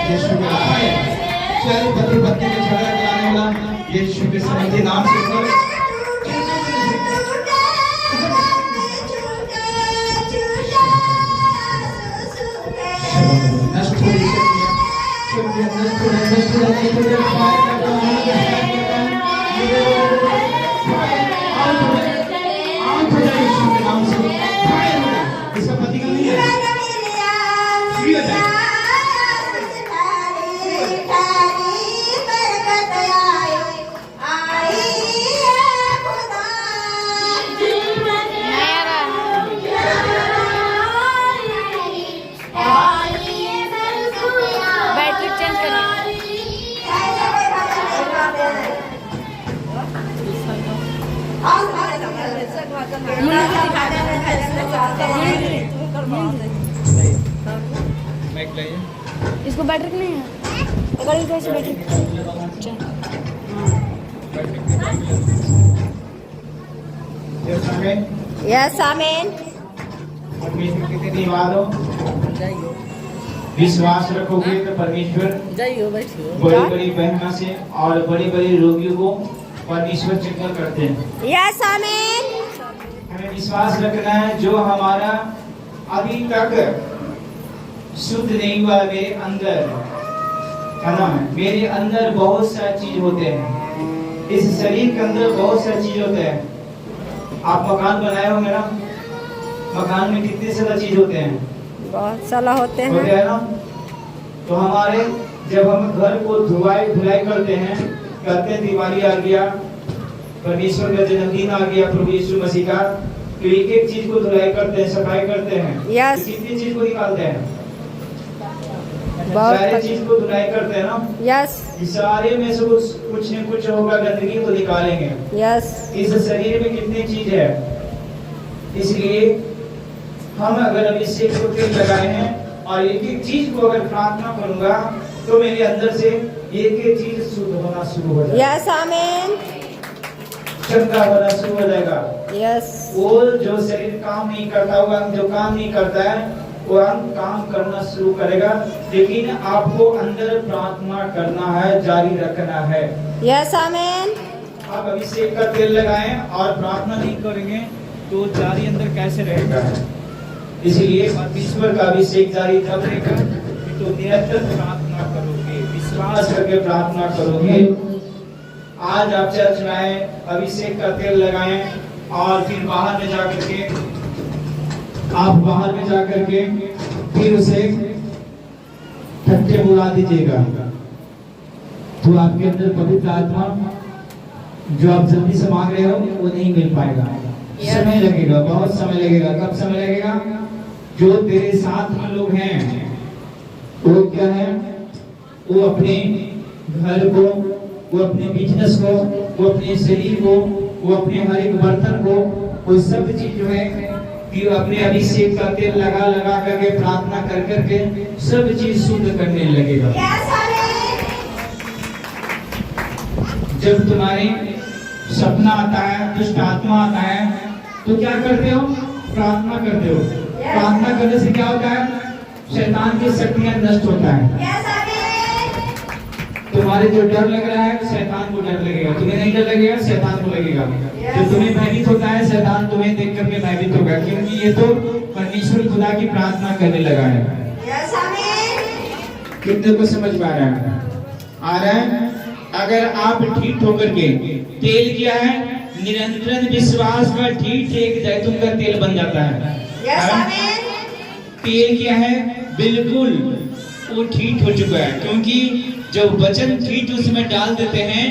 यीशु के नाम से पति में झगड़ा कराने वाला यीशु के समझे नाम से नष्ट हो इसका पति का नहीं है बैटरी चेंज करना माइक लाइए इसको बैटरी नहीं है अगर कैसे बैटरी यस आमीन परमेश्वर के धन्यवादों विश्वास रखोगे तो परमेश्वर बड़ी बड़ी बहना से और बड़ी बड़ी रोगियों को परमेश्वर चंगा करते हैं। यस आमीन हमें विश्वास रखना है जो हमारा अभी तक शुद्ध नहीं हुआ मेरे अंदर है ना, मेरे अंदर बहुत सारी चीज होते हैं, इस शरीर के अंदर बहुत सारी चीज होते हैं। आप मकान बनाए होंगे ना, मकान में कितने सारा चीज होते हैं, बहुत सारा होते होते हैं हैं ना। तो हमारे जब हम घर को धुलाई करते हैं, कहते हैं दिवाली आ गया, परमेश्वर का जन्मदिन आ गया, प्रभु यीशु मसीह का, तो एक एक चीज को धुलाई करते हैं, सफाई करते हैं। यस। तो कितनी चीज को निकालते हैं, बहुत सारी चीज को धुलाई करते हैं ना। यस इस सारे में से कुछ न कुछ होगा, गंदगी तो निकालेंगे। यस इस शरीर में कितनी चीज है, इसलिए हम अगर अभिषेक को तेल लगाए हैं और एक एक चीज को अगर प्रार्थना करूंगा तो मेरे अंदर से एक एक चीज शुद्ध होना शुरू हो जाएगा, यस आमीन चंगा होना शुरू हो जाएगा। यस वो जो शरीर काम नहीं करता होगा, जो काम नहीं करता है वो अंग काम करना शुरू करेगा, लेकिन आपको अंदर प्रार्थना करना है, जारी रखना है। यस आमीन आप अभिषेक का तेल लगाएं और प्रार्थना नहीं करेंगे तो जारी अंदर कैसे रहेगा। इसलिए परमेश्वर का अभिषेक जारी तब रहेगा तो निरंतर प्रार्थना करोगे, विश्वास करके प्रार्थना करोगे। आज आप चर्च में आए, अभिषेक का तेल लगाएं और फिर बाहर में जाकर के आप बाहर में जाकर के फिर उसे ठट्ठे बुला दीजिएगा, तो आपके अंदर पवित्र आत्मा जो आप जल्दी से मांग रहे हो वो नहीं मिल पाएगा। समय लगेगा, बहुत समय लगेगा। कब समय लगेगा? जो तेरे साथ में लोग हैं वो क्या है, वो अपने घर को, वो अपने बिजनेस को, वो अपने शरीर को, वो अपने हर एक बर्तन को, वो सब चीज जो है कि अपने अभिषेक का तेल लगा लगा करके प्रार्थना कर करके सब चीज शुद्ध करने लगेगा। जब तुम्हारे सपना आता है, दुष्ट आत्मा आता है, तो क्या करते हो? प्रार्थना करते हो। प्रार्थना करने से क्या होता है? शैतान की शक्तियां नष्ट होता है। तुम्हारे जो डर लग रहा है, शैतान को डर लगेगा। तुम्हें नहीं डर लगेगा, शैतान को लगेगा। जो तुम्हें भयभीत होता है, शैतान तुम्हें देख करके भयभीत होगा, क्योंकि ये तो परमेश्वर खुदा की प्रार्थना करने लगा है। कितने को समझ पा रहा है? आ रहा है? अगर आप ठीक होकर के तेल क्या है? निरंतर विश्वास का ठीक एक जैतून का तेल बन जाता है। तेल क्या है? बिल्कुल वो ठीक हो चुका है, क्योंकि जब वचन ठीक उसमें डाल देते हैं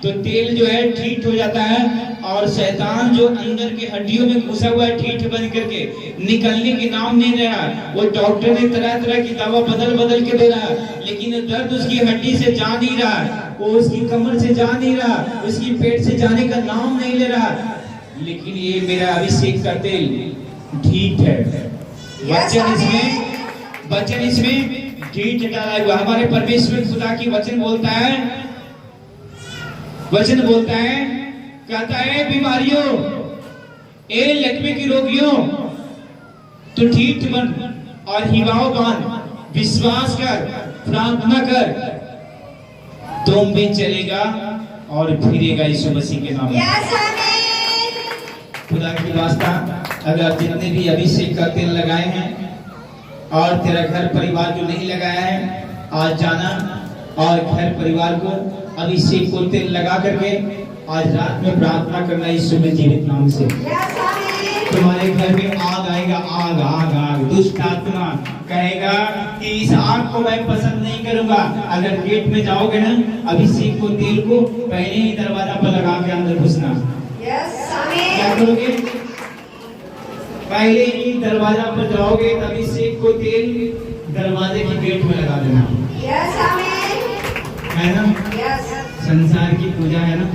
तो तेल जो है ठीक हो जाता है, और शैतान जो अंदर के हड्डियों में घुसा हुआ है ठीक बन करके निकलने के नाम नहीं ले रहा। वो डॉक्टर ने तरह तरह की दवा बदल बदल के दे रहा है, लेकिन दर्द उसकी हड्डी से जा नहीं रहा, वो उसकी कमर से जा नहीं रहा, उसकी पेट से जाने का नाम नहीं ले रहा। लेकिन ये मेरा अभिषेक का तेल ठीक है। वचन इसमें ठीक डाला हुआ। हमारे परमेश्वर खुदा की वचन बोलता है, कहता है बीमारियों, ए लकवे की रोगियों, तो ठीक बन और हिवाओं बांध, विश्वास कर, प्रार्थना कर, तुम भी चलेगा और फिरेगा यीशु मसीह के नाम में। खुदा की वास्ता, अगर जितने भी अभिषेक का तेल लगाए हैं और तेरा घर परिवार जो नहीं लगाया है, आज जाना और घर परिवार को अभिषेक को तेल लगा करके आज रात में प्रार्थना करना यीशु में जीवित नाम से। तुम्हारे घर में आग आएगा, आग आग आग। दुष्ट आत्मा कहेगा कि इस आग को मैं पसंद नहीं करूंगा। अगर गेट में जाओगे ना, अभिषेक को तेल को पहले ही दरवाजा पर लगा के अंदर घुसना। क्या करोगे? पहले ही दरवाजा पर जाओगे, अभिषेक को तेल दरवाजे की गेट में लगा देना। है ना? संसार की पूजा है ना?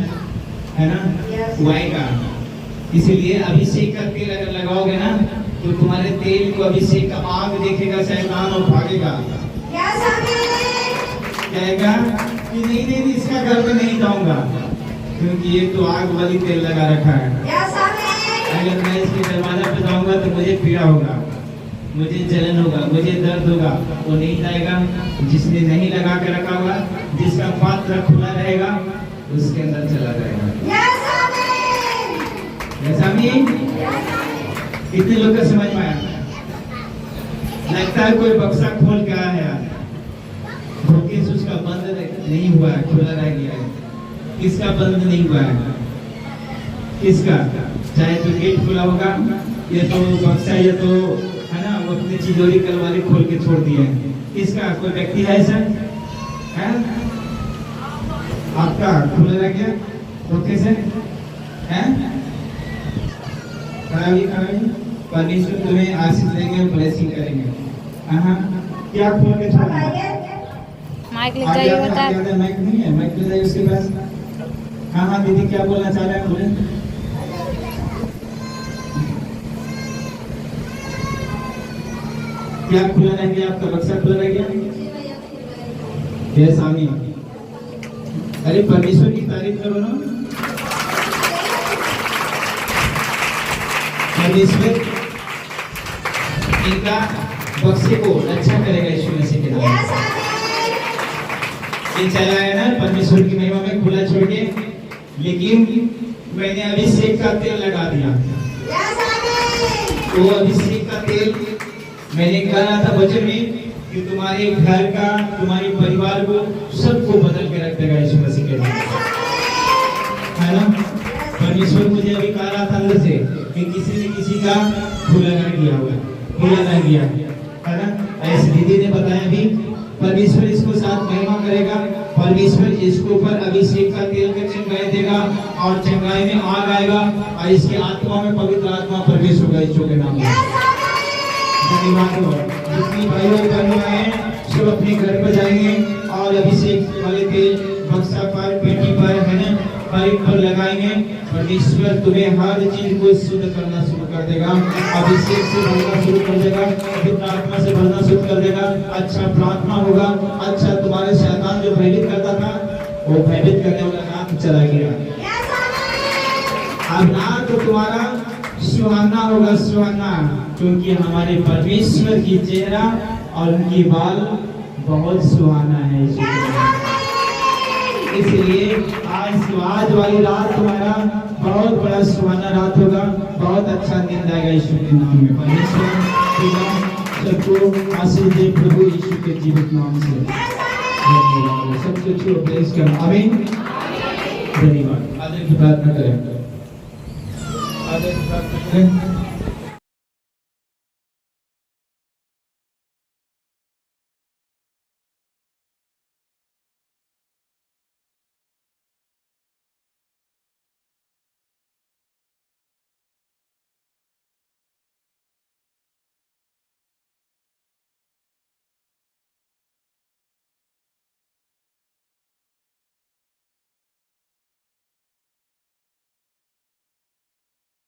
हुआएगा। इसीलिए अभिषेक का तेल अगर लगाओगे ना, तो तुम्हारे तेल को अभिषेक का आग देखेगा शैतान और भागेगा। कहेगा कि नहीं इसका घर में नहीं जाऊंगा, क्योंकि ये तो आग वाली तेल लगा रखा है। अगर मैं इसके दरवाजा पे जाऊंगा तो मुझे पीड़ा होगा, मुझे जलन होगा, मुझे दर्द होगा। वो नहीं जाएगा। जिसने नहीं लगा के रखा होगा, जिसका पात्र खुला रहेगा, उसके अंदर चला जाएगा। कितने लोग का समझ में आया? लगता है कोई बक्सा खोल के आया है, धोखे से उसका बंद नहीं हुआ है, खुला रह गया है। किसका बंद नहीं हुआ है? किसका? चाहे तो गेट खुला होगा, ये तो बक्सा, ये तो है ना, वो अपनी तिजोरी कल वाले खोल के छोड़ दिए। किसका? कोई व्यक्ति है ऐसा? है आपका खुला रह गया धोखे से? है परमेश्वर तुम्हें आशीष देंगे, ब्लेसिंग करेंगे। क्या खोल के छोड़ा? माइक ले जाइए, बता। माइक नहीं है, माइक ले जाइए उसके पास। हाँ दीदी, क्या बोलना चाह रहे हैं? बोले। क्या खुला रह गया? आपका बक्सा खुला रह गया? स्वामी, अरे परमेश्वर की तारीफ करो ना। परमेश्वर इनका बक्से को अच्छा करेगा यीशु मसीह के नाम में। ये चला है ना परमेश्वर की महिमा में खुला छोड़ के, लेकिन मैंने अभिषेक का तेल लगा दिया। वो अभिषेक का तेल मैंने कहा था वचन में कि तुम्हारे घर का, तुम्हारे परिवार को, सबको बदल के रख देगा यीशु मसीह के नाम, है ना? परमेश्वर मुझे अभी कह रहा था अंदर से कि किसी ने किसी का खुला ना किया होगा, खुला ना किया, है ना? ऐसे दीदी ने बताया भी, परमेश्वर इसको साथ महिमा करेगा। परमेश्वर इसके ऊपर अभिषेक का तेल का चंगाई देगा और चंगाई में आग आएगा और इसकी आत्मा में पवित्र आत्मा प्रवेश होगा यीशु के नाम में। धन्यवाद हो। जितनी भाई और बहनें हैं सब अपने घर पर जाएंगे और अभिषेक वाले तेल बक्सा पर, पेटी पर, है ना, पाइप पर लगाएंगे। परमेश्वर तुम्हें हर चीज को शुद्ध करना शुरू कर देगा, अभिषेक से भरना शुरू कर देगा, पवित्र आत्मा से भरना शुरू कर देगा। अच्छा प्रार्थना होगा, अच्छा तुम्हारे शैतान जो भयभीत करता था, वो भयभीत करने वाला काम चला गया। अब रात तो तुम्हारा सुहाना होगा, सुहाना, क्योंकि हमारे परमेश्वर की चेहरा और उनकी बाल बहुत सुहाना है। इसलिए आज वाली रात तुम्हारा बहुत बड़ा सुहाना रात होगा, बहुत अच्छा दिन आएगा यीशु के नाम में। परमेश्वर सबको आशीष दे प्रभु यीशु के जीवित नाम से। धन्यवाद। सब कुछ प्रेस करें। आमीन। धन्यवाद। आदर की प्रार्थना करें। आदर की प्रार्थना करें।